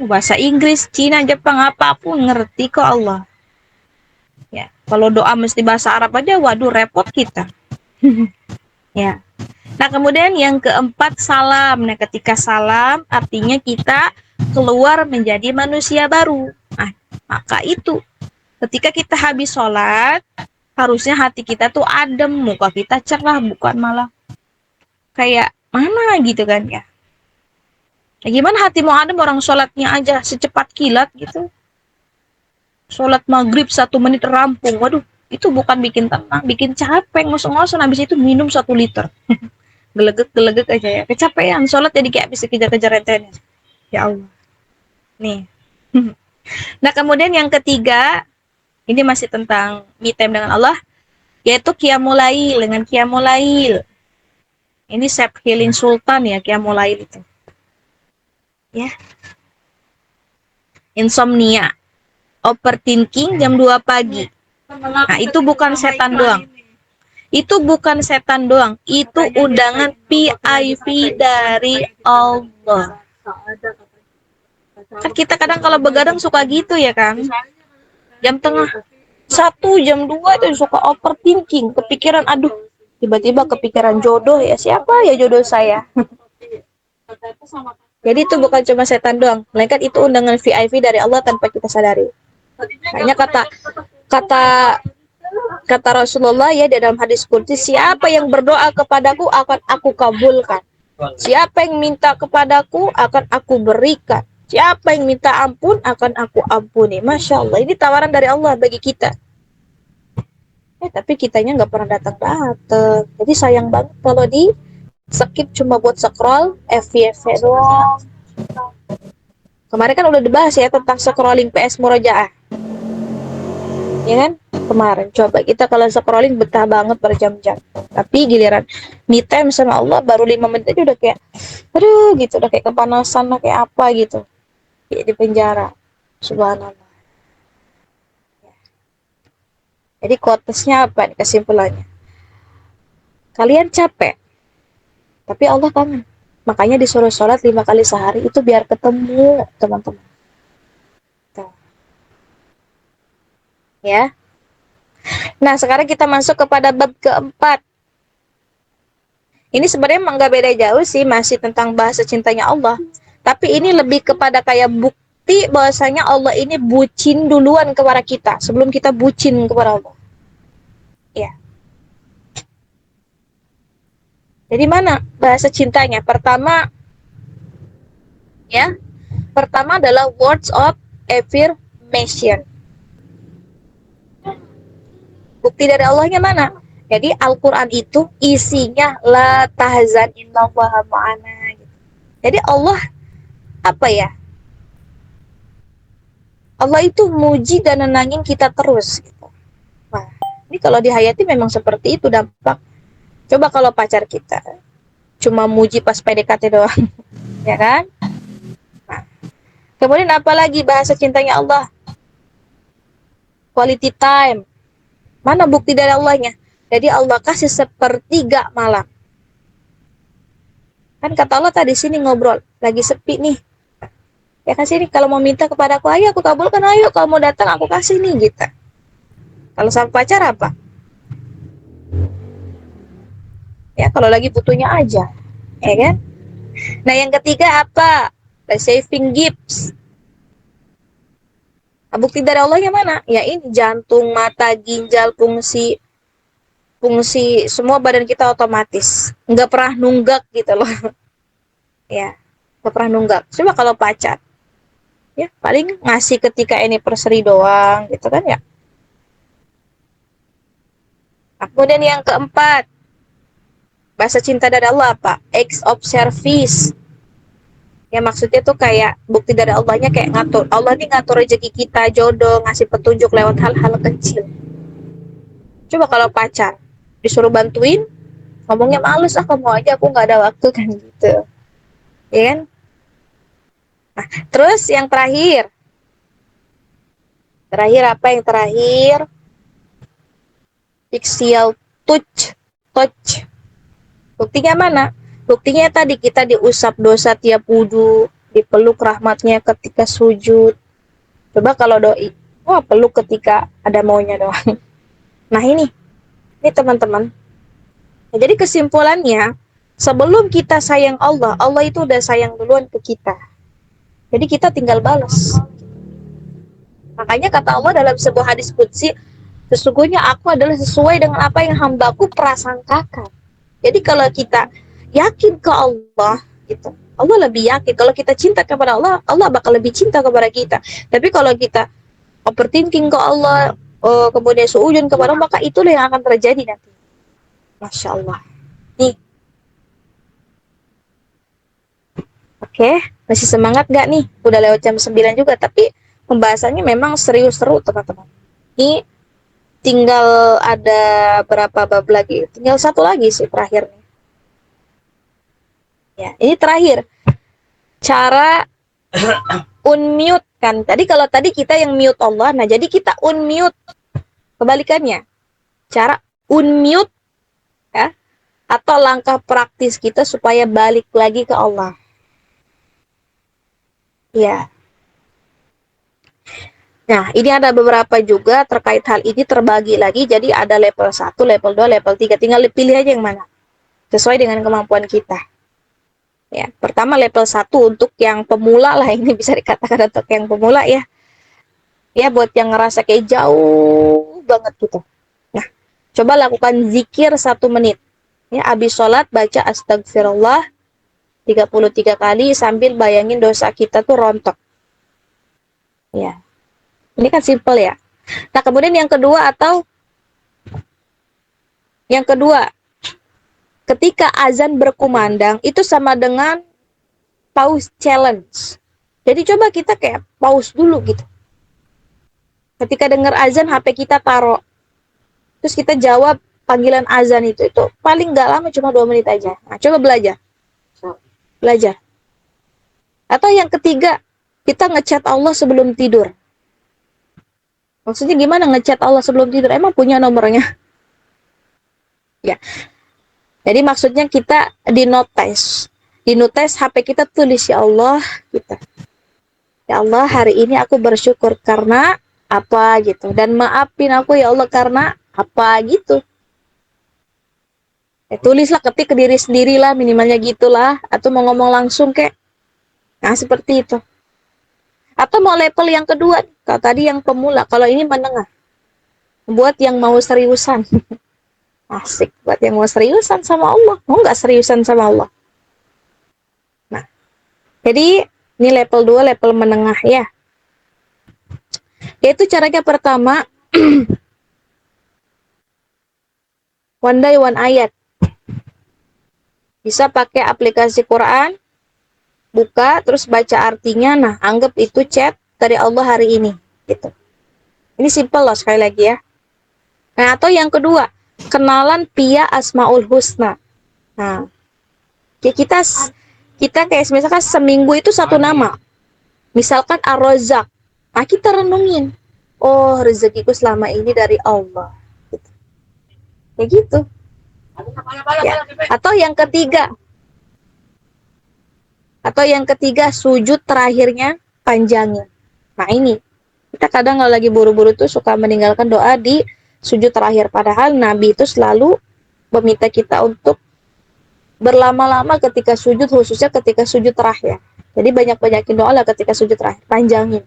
Bahasa Inggris, Cina, Jepang, apapun ngerti kok Allah. Ya, kalau doa mesti bahasa Arab aja, waduh repot kita. Ya. Nah, kemudian yang keempat salam. Nah, ketika salam artinya kita keluar menjadi manusia baru. Nah, maka itu ketika kita habis sholat, harusnya hati kita tuh adem, muka kita cerah, bukan malah kayak mana gitu kan ya. Ya gimana hati mau adem orang sholatnya aja secepat kilat gitu. Sholat maghrib 1 menit rampung. Waduh, itu bukan bikin tenang, bikin capek, ngosong-ngosong habis itu minum 1 liter. Gelegek-gelegek aja ya. Kecapean, sholat jadi kayak habis dikejar-kejar rentenir. Ya Allah. Nih. Nah, kemudian yang ketiga, ini masih tentang me time dengan Allah, yaitu qiyamul lail. Dengan qiyamul lail. Ini Syekh Hilin Sultan ya, qiyamul lail itu. Ya. Insomnia. Overthinking jam 2 pagi. Nah, itu bukan setan doang. Itu bukan setan doang. Itu undangan PIV dari Allah. Kan kita kadang kalau begadang suka gitu ya kan. Jam tengah 1, jam 2 itu suka overthinking. Kepikiran, aduh, tiba-tiba kepikiran jodoh ya. Siapa ya jodoh saya? Jadi itu bukan cuma setan doang. Melainkan itu undangan VIP dari Allah tanpa kita sadari. Hanya kata kata Rasulullah ya di dalam hadis qudsi, siapa yang berdoa kepadaku akan aku kabulkan. Siapa yang minta kepadaku akan aku berikan. Siapa yang minta ampun akan aku ampuni. Masya Allah, ini tawaran dari Allah bagi kita. Tapi kitanya nggak pernah datang-datang. Jadi sayang banget kalau di skip cuma buat scroll FYP doang. Kemarin kan udah dibahas ya tentang scrolling PS Murojaah. Ya kan? Kemarin coba kita kalau scrolling betah banget berjam-jam. Tapi giliran me time sama Allah baru 5 menit aja udah kayak aduh gitu, udah kayak kepanasan, kayak apa gitu. Kayak di penjara. Subhanallah. Jadi quotesnya apa nih kesimpulannya? Kalian capek, tapi Allah kangen. Makanya disuruh sholat 5 kali sehari itu biar ketemu teman-teman. Ya. Nah, sekarang kita masuk kepada bab keempat. Ini sebenarnya emang gak beda jauh sih, masih tentang bahasa cintanya Allah. Tapi ini lebih kepada kayak bukti bahwasanya Allah ini bucin duluan kepada kita sebelum kita bucin kepada Allah. Ya. Jadi mana bahasa cintanya? Pertama, ya. Pertama adalah words of affirmation. Bukti dari Allahnya mana? Jadi Al-Quran itu isinya la tahzan innallaha ma'ana. Jadi Allah apa ya? Allah itu muji dan nenangin kita terus. Gitu. Nah, ini kalau dihayati memang seperti itu dampak. Coba kalau pacar kita cuma muji pas PDKT doang, ya kan? Nah, kemudian apalagi bahasa cintanya Allah? Quality time. Mana bukti dari Allahnya? Jadi Allah kasih 1/3 malam. Kan kata Allah tadi sini ngobrol, lagi sepi nih. Ya kasih nih, kalau mau minta kepada aku, ayo aku kabulkan, ayo kalau mau datang aku kasih nih gitu. Kalau sama pacar apa? Ya kalau lagi butuhnya aja, ya kan? Nah yang ketiga apa? Saving gifts. Nah, bukti dari Allahnya mana? Ya ini jantung, mata, ginjal, fungsi semua badan kita otomatis. Nggak pernah nunggak gitu loh. Ya, nggak pernah nunggak. Coba kalau pacar, ya paling ngasih ketika anniversary doang gitu kan ya. Nah, kemudian yang keempat, bahasa cinta dari Allah apa? Acts of service. Ya maksudnya tuh kayak bukti dari Allahnya kayak ngatur. Allah nih ngatur rezeki kita, jodoh, ngasih petunjuk lewat hal-hal kecil. Coba kalau pacar disuruh bantuin, ngomongnya males, ah kamu aja, aku nggak ada waktu kan gitu. Ya kan? Terus yang terakhir, apa yang terakhir? Ixial touch. Buktinya mana? Buktinya tadi kita diusap dosa tiap wudhu, dipeluk rahmatnya ketika sujud. Coba kalau doi, wah peluk ketika ada maunya doang. Nah ini teman-teman. Nah, jadi kesimpulannya, sebelum kita sayang Allah, Allah itu udah sayang duluan ke kita. Jadi kita tinggal balas. Makanya kata Allah dalam sebuah hadis qudsi, sesungguhnya aku adalah sesuai dengan apa yang hambaku prasangkakan. Jadi kalau kita yakin ke Allah, gitu, Allah lebih yakin. Kalau kita cinta kepada Allah, Allah bakal lebih cinta kepada kita. Tapi kalau kita overthinking ke Allah, kemudian suujun kepada Allah, maka itulah yang akan terjadi nanti. Masya Allah. Nih. Oke, masih semangat gak nih? Udah lewat jam 9 juga, tapi pembahasannya memang serius seru teman-teman. Ini tinggal ada berapa bab lagi? Tinggal satu lagi sih terakhir nih. Ya, ini terakhir. Cara unmute kan. Tadi kalau tadi kita yang mute Allah, nah jadi kita unmute. Kebalikannya. Cara unmute ya, atau langkah praktis kita supaya balik lagi ke Allah. Ya. Nah, ini ada beberapa juga terkait hal ini terbagi lagi. Jadi ada level 1, level 2, level 3. Tinggal pilih aja yang mana. Sesuai dengan kemampuan kita. Ya, pertama level 1 untuk yang pemula lah, ini bisa dikatakan untuk yang pemula ya. Ya, buat yang ngerasa kayak jauh banget gitu. Nah, coba lakukan zikir 1 menit. Ya, habis sholat baca astagfirullah 33 kali sambil bayangin dosa kita tuh rontok. Ya. Ini kan simple ya. Nah, kemudian yang kedua ketika azan berkumandang itu sama dengan pause challenge. Jadi coba kita kayak pause dulu gitu. Ketika dengar azan, HP kita taruh. Terus kita jawab panggilan azan itu paling nggak lama, cuma 2 menit aja. Nah, coba belajar. Atau yang ketiga, kita ngechat Allah sebelum tidur. Maksudnya gimana ngechat Allah sebelum tidur? Emang punya nomornya? Ya. Jadi maksudnya kita di notes HP kita tulis, ya Allah, kita. Ya Allah, hari ini aku bersyukur karena apa gitu. Dan maafin aku ya Allah karena apa gitu. Tulislah, ketik ke diri sendiri lah, minimalnya gitulah. Atau mau ngomong langsung kek. Nah, seperti itu. Atau mau level yang kedua, kalau tadi yang pemula, kalau ini menengah. Buat yang mau seriusan. Asik, buat yang mau seriusan sama Allah. Mau nggak seriusan sama Allah? Nah, jadi ini level 2, level menengah ya. Yaitu caranya pertama, one day one ayat. Bisa pakai aplikasi Quran, buka, terus baca artinya, nah anggap itu chat dari Allah hari ini. Gitu. Ini simple loh, sekali lagi ya. Nah, atau yang kedua, kenalan via Asmaul Husna. Nah, kita kayak misalkan seminggu itu 1 nama. Misalkan Ar-Razzaq. Nah, kita renungin. Oh, rezekiku selama ini dari Allah. Gitu. Kayak gitu. Ya. Atau yang ketiga, sujud terakhirnya panjangin. Nah, ini. Kita kadang kalau lagi buru-buru tuh suka meninggalkan doa di sujud terakhir. Padahal Nabi itu selalu meminta kita untuk berlama-lama ketika sujud, khususnya ketika sujud terakhir. Jadi banyak-banyakin doa lah ketika sujud terakhir, panjangin.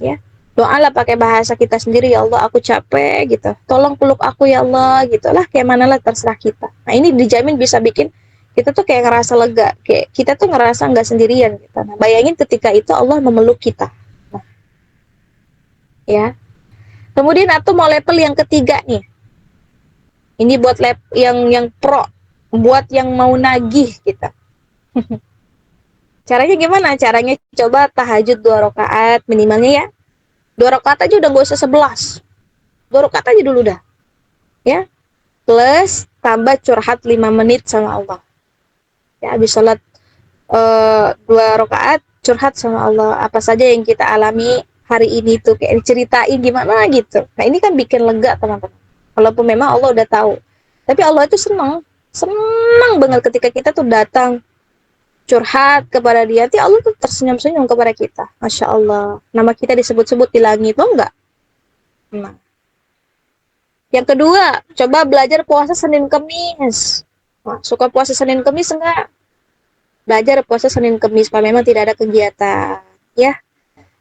Ya, doalah pakai bahasa kita sendiri, ya Allah aku capek gitu. Tolong peluk aku ya Allah gitu lah, kayak mana lah terserah kita. Nah, ini dijamin bisa bikin kita tuh kayak ngerasa lega, kayak kita tuh ngerasa nggak sendirian gitu. Nah, bayangin ketika itu Allah memeluk kita. Nah, ya. Kemudian atau mau level yang ketiga nih. Ini buat yang pro, buat yang mau nagih kita. Caranya gimana? Caranya coba tahajud 2 rakaat minimalnya ya. 2 rakaat aja udah gak usah 11. 2 rakaat aja dulu dah. Ya. Plus tambah curhat 5 menit sama Allah. Ya, habis sholat 2 rakaat curhat sama Allah. Apa saja yang kita alami hari ini tuh kayak diceritain gimana gitu. Nah ini kan bikin lega teman-teman. Walaupun memang Allah udah tahu. Tapi Allah itu senang banget ketika kita tuh datang curhat kepada dia, nanti Allah tuh tersenyum-senyum kepada kita. Masya Allah. Nama kita disebut-sebut di langit, tuh enggak? Nah. Yang kedua, coba belajar puasa Senin Kemis. Nah, suka puasa Senin Kemis enggak? Belajar puasa Senin Kemis, kalau memang tidak ada kegiatan. Ya.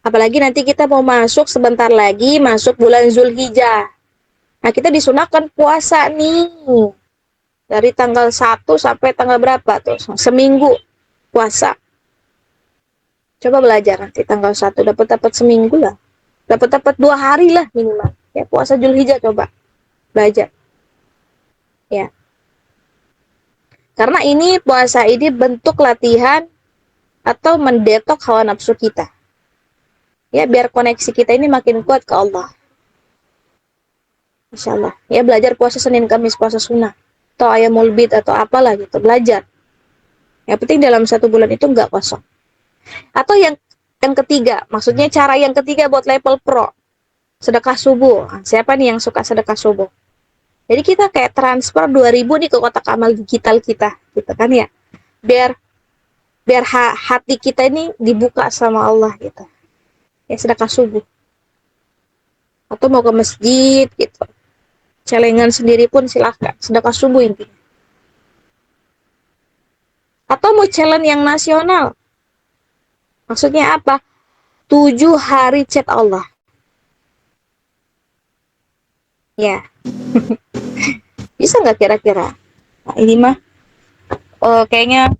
Apalagi nanti kita mau masuk sebentar lagi, masuk bulan Zulhijjah. Nah, kita disunahkan puasa nih. Dari tanggal 1 sampai tanggal berapa tuh? Seminggu puasa. Coba belajar nanti tanggal 1 dapat seminggu lah. Dapat 2 hari lah minimal. Ya, puasa Zulhijjah coba belajar. Ya. Karena ini puasa ini bentuk latihan atau mendetok hawa nafsu kita. Ya, biar koneksi kita ini makin kuat ke Allah. Insyaallah. Ya, belajar puasa Senin Kamis, puasa sunnah. Atau ayamul bid atau apalah gitu, belajar. Yang penting dalam 1 bulan itu enggak kosong. Atau yang ketiga, maksudnya cara yang ketiga buat level pro, sedekah subuh. Siapa nih yang suka sedekah subuh? Jadi kita kayak transfer 2.000 nih ke kotak amal digital kita, gitu kan ya. Biar hati kita ini dibuka sama Allah gitu. Ya sedekah subuh. Atau mau ke masjid gitu. Celengan sendiri pun silahkan, sedekah subuh intinya. Atau mau challenge yang nasional. Maksudnya apa? 7 hari chat Allah. Ya. Bisa nggak kira-kira? Nah, ini mah kayaknya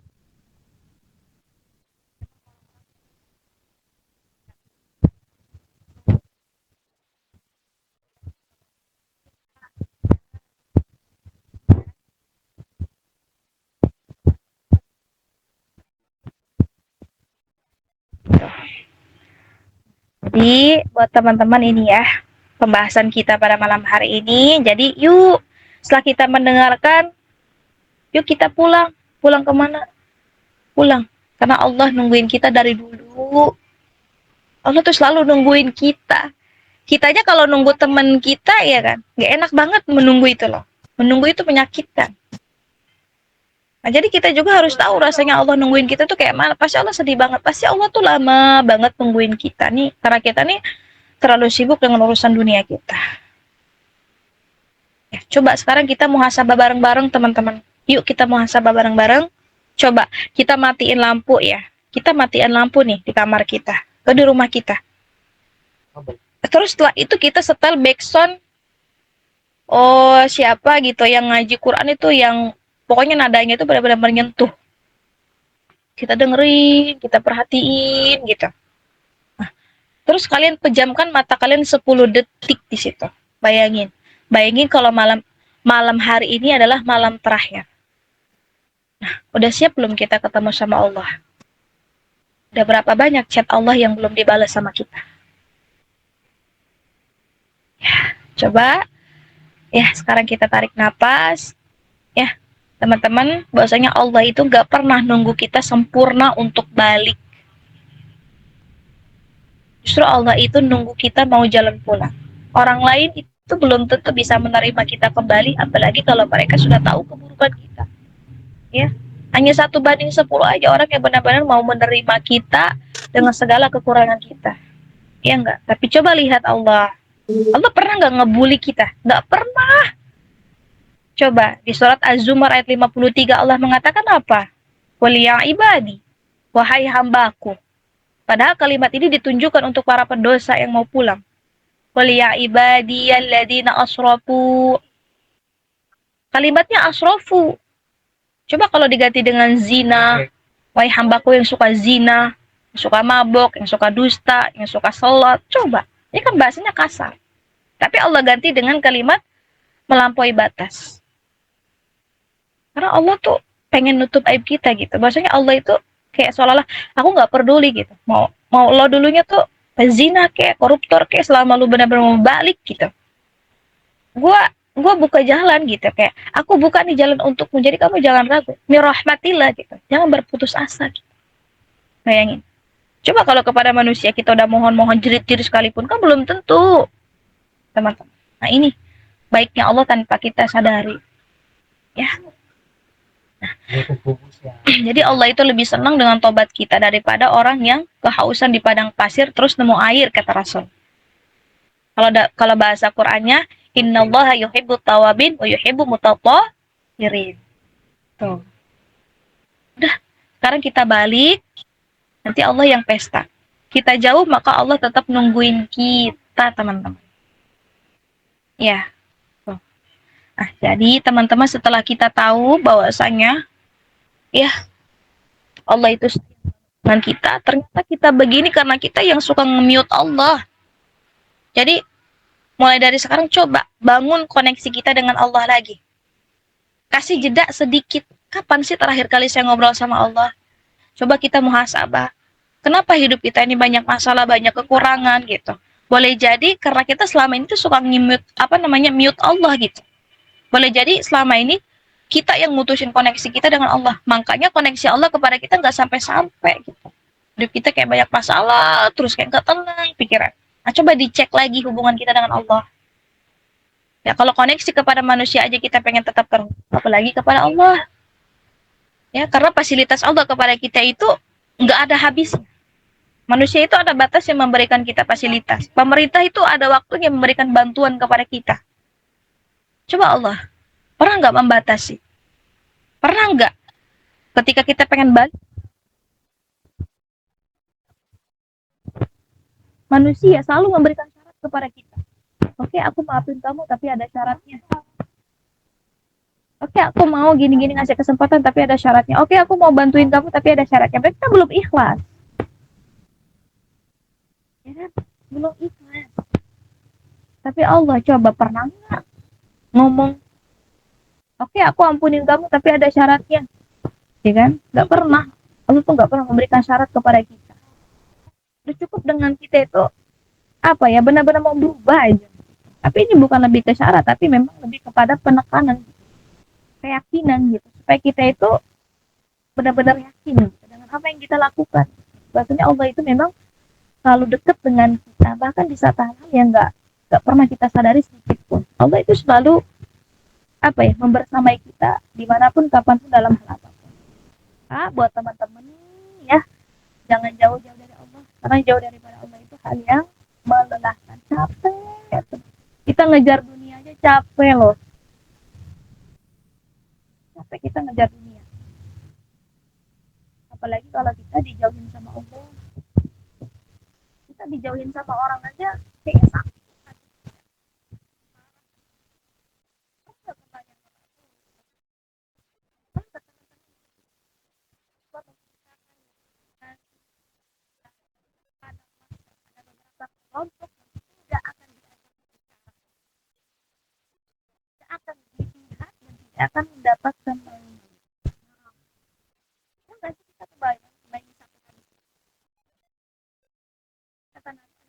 jadi buat teman-teman ini ya, pembahasan kita pada malam hari ini. Jadi yuk, setelah kita mendengarkan, yuk kita pulang. Pulang kemana? Pulang. Karena Allah nungguin kita dari dulu. Allah tuh selalu nungguin kita. Kita aja kalau nunggu teman kita ya kan, gak enak banget menunggu itu loh. Menunggu itu menyakitkan. Nah, jadi kita juga harus tahu rasanya Allah nungguin kita tuh kayak mana. Pasti Allah sedih banget. Pasti Allah tuh lama banget nungguin kita nih. Karena kita nih terlalu sibuk dengan urusan dunia kita. Ya, coba sekarang kita muhasabah bareng-bareng teman-teman. Yuk kita muhasabah bareng-bareng. Coba kita matiin lampu ya. Kita matiin lampu nih di kamar kita. Atau di rumah kita. Terus setelah itu kita setel backsound. Oh siapa gitu yang ngaji Quran itu yang pokoknya nadanya itu benar-benar menyentuh. Kita dengerin, kita perhatiin gitu. Nah, terus kalian pejamkan mata kalian 10 detik di situ. Bayangin. Bayangin kalau malam hari ini adalah malam terakhir. Nah, udah siap belum kita ketemu sama Allah? Udah berapa banyak chat Allah yang belum dibalas sama kita? Ya, coba ya sekarang kita tarik napas. Ya, teman-teman, bahwasanya Allah itu gak pernah nunggu kita sempurna untuk balik. Justru Allah itu nunggu kita mau jalan pulang. Orang lain itu belum tentu bisa menerima kita kembali, apalagi kalau mereka sudah tahu keburukan kita. Ya, hanya 1:10 aja orang yang benar-benar mau menerima kita dengan segala kekurangan kita. Ya enggak? Tapi coba lihat Allah. Allah pernah nggak ngebully kita? Nggak pernah. Coba di surat Az-Zumar ayat 53 Allah mengatakan apa? Qul ya ibadi, wahai hambaku. Padahal kalimat ini ditunjukkan untuk para pendosa yang mau pulang. Qul ya ibadiyalladzina asrafu. Kalimatnya asrafu. Coba kalau diganti dengan zina, wahai hambaku yang suka zina, yang suka mabok, yang suka dusta, yang suka salat. Coba, ini kan bahasanya kasar. Tapi Allah ganti dengan kalimat melampaui batas. Karena Allah tuh pengen nutup aib kita gitu. Maksudnya Allah itu kayak seolah-olah aku nggak peduli gitu. Mau lo dulunya tuh pezina kayak koruptor kayak selama lu benar-benar mau balik gitu. Gua buka jalan gitu kayak aku buka nih jalan untukmu jadi kamu jangan ragu mirahmatillah gitu jangan berputus asa gitu. Bayangin coba kalau kepada manusia kita udah mohon-mohon jerit-jerit sekalipun kan belum tentu teman-teman. Nah ini baiknya Allah tanpa kita sadari ya. Jadi Allah itu lebih senang dengan tobat kita daripada orang yang kehausan di padang pasir terus nemu air kata Rasul. Kalau bahasa Qur'annya innallaha yuhibbut tawabin wa yuhibbu mutatahhirin. Tuh. Udah, sekarang kita balik, nanti Allah yang pesta. Kita jauh maka Allah tetap nungguin kita, teman-teman. Ya. Tuh. Nah, jadi teman-teman setelah kita tahu bahwasanya ya Allah itu dengan kita, ternyata kita begini karena kita yang suka nge-mute Allah. Jadi mulai dari sekarang coba bangun koneksi kita dengan Allah lagi. Kasih jeda sedikit. Kapan sih terakhir kali saya ngobrol sama Allah? Coba kita muhasabah. Kenapa hidup kita ini banyak masalah, banyak kekurangan gitu. Boleh jadi karena kita selama ini tuh suka mute mute Allah gitu. Boleh jadi selama ini kita yang mutusin koneksi kita dengan Allah. Makanya koneksi Allah kepada kita nggak sampai-sampai gitu. Hidup kita kayak banyak masalah, terus kayak nggak tenang pikiran. Nah, coba dicek lagi hubungan kita dengan Allah. Ya, kalau koneksi kepada manusia aja kita pengen tetap terus, apalagi kepada Allah. Ya, karena fasilitas Allah kepada kita itu nggak ada habisnya. Manusia itu ada batas yang memberikan kita fasilitas. Pemerintah itu ada waktunya memberikan bantuan kepada kita. Coba Allah, pernah nggak membatasi? Pernah nggak ketika kita pengen balik? Manusia selalu memberikan syarat kepada kita. Oke, aku maafin kamu tapi ada syaratnya. Oke, aku mau gini-gini ngasih kesempatan tapi ada syaratnya. Oke, aku mau bantuin kamu tapi ada syaratnya. Berarti kita belum ikhlas. Ya kan? Belum ikhlas. Tapi Allah coba pernah nggak ngomong, oke, aku ampunin kamu tapi ada syaratnya. Ya kan? Nggak pernah. Allah tuh nggak pernah memberikan syarat kepada kita. Udah cukup dengan kita itu benar-benar mau berubah aja. Tapi ini bukan lebih ke syarat, tapi memang lebih kepada penekanan, keyakinan gitu, supaya kita itu benar-benar yakin gitu, dengan apa yang kita lakukan. Bahasanya Allah itu memang selalu dekat dengan kita, bahkan di saat hal yang nggak pernah kita sadari sedikit pun. Allah itu selalu membersamai kita dimanapun, kapanpun, dalam hal apapun. Buat teman-teman ya, jangan jauh-jauh dari Allah, karena jauh daripada Allah itu hal yang melelahkan, capek. Kita ngejar dunia aja capek loh. Capek kita ngejar dunia. Apalagi kalau kita dijauhin sama Allah. Kita dijauhin sama orang aja kayak sakit. Kelompok tidak akan dilihat dan tidak akan mendapatkan nanti kita kembali satu kali kata nanti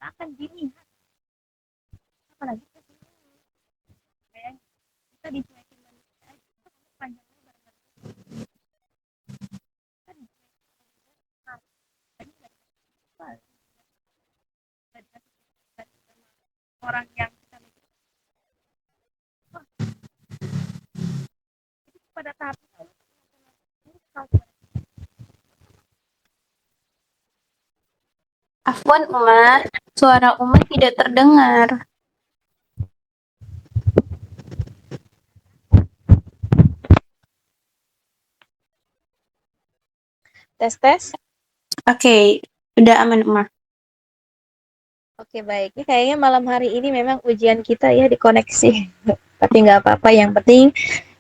akan dilihat apalagi kita dicuekin manusia aja panjangnya barang-barang orang yang kita pada tahap Afwan, Uma. Suara Uma tidak terdengar. tes. Oke, udah aman, Uma. Oke, baik. Ya, kayaknya malam hari ini memang ujian kita ya di koneksi. Tapi nggak apa-apa, yang penting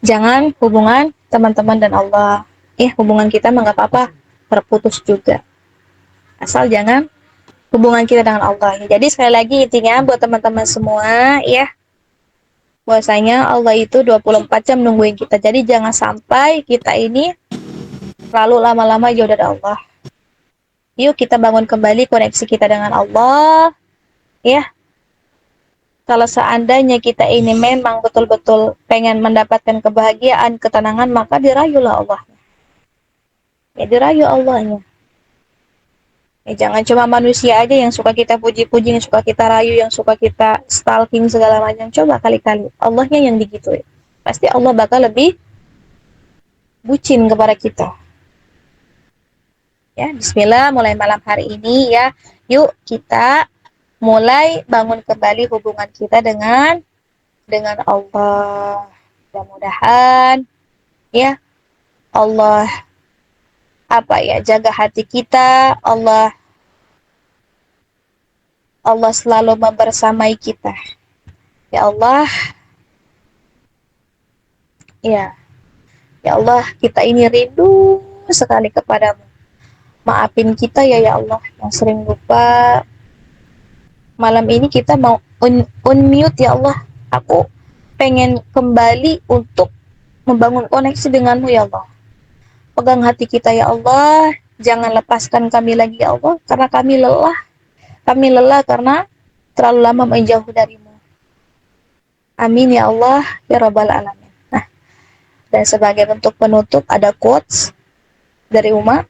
jangan hubungan teman-teman dan Allah. Hubungan kita mah nggak apa-apa terputus juga. Asal jangan hubungan kita dengan Allah. Jadi sekali lagi intinya buat teman-teman semua ya, Bahwasanya Allah itu 24 jam nungguin kita. Jadi jangan sampai kita ini lalu lama-lama jauh dari Allah. Yuk kita bangun kembali koneksi kita dengan Allah. Ya, kalau seandainya kita ini memang betul-betul pengen mendapatkan kebahagiaan, ketenangan, maka dirayulah Allah. Ya, dirayu Allahnya. Ya, jangan cuma manusia aja yang suka kita puji-puji, yang suka kita rayu, yang suka kita stalking segala macam. Coba kali-kali Allahnya yang digituin. Pasti Allah bakal lebih bucin kepada kita. Ya, bismillah, mulai malam hari ini ya. Yuk kita mulai bangun kembali hubungan kita dengan Allah. Mudah-mudahan ya Allah jaga hati kita, Allah selalu membersamai kita. Ya Allah, ya Allah, kita ini rindu sekali kepadamu. Maafin kita ya Allah yang sering lupa. Malam ini kita mau unmute ya Allah. Aku pengen kembali untuk membangun koneksi denganmu ya Allah. Pegang hati kita ya Allah. Jangan lepaskan kami lagi ya Allah. Karena kami lelah. Kami lelah karena terlalu lama menjauh darimu. Amin ya Allah ya Rabbal Alamin. Nah, dan sebagai bentuk penutup ada quotes dari Uma.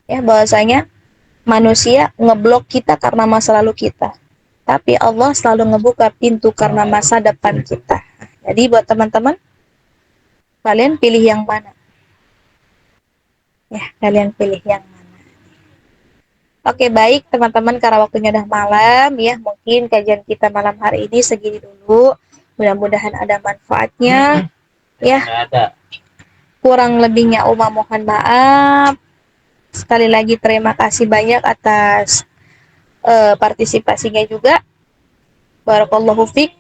Ya, bahwasanya manusia ngeblok kita karena masa lalu kita. Tapi Allah selalu ngebuka pintu karena masa depan kita. Jadi buat teman-teman, kalian pilih yang mana? Ya, kalian pilih yang mana? Oke, baik teman-teman, karena waktunya udah malam ya, mungkin kajian kita malam hari ini segini dulu. Mudah-mudahan ada manfaatnya. Ya. Kurang lebihnya Uma mohon maaf. Sekali lagi terima kasih banyak atas partisipasinya juga. Barakallahu fiik.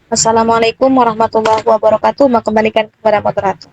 Assalamualaikum warahmatullahi wabarakatuh. Kembalikan kepada moderator.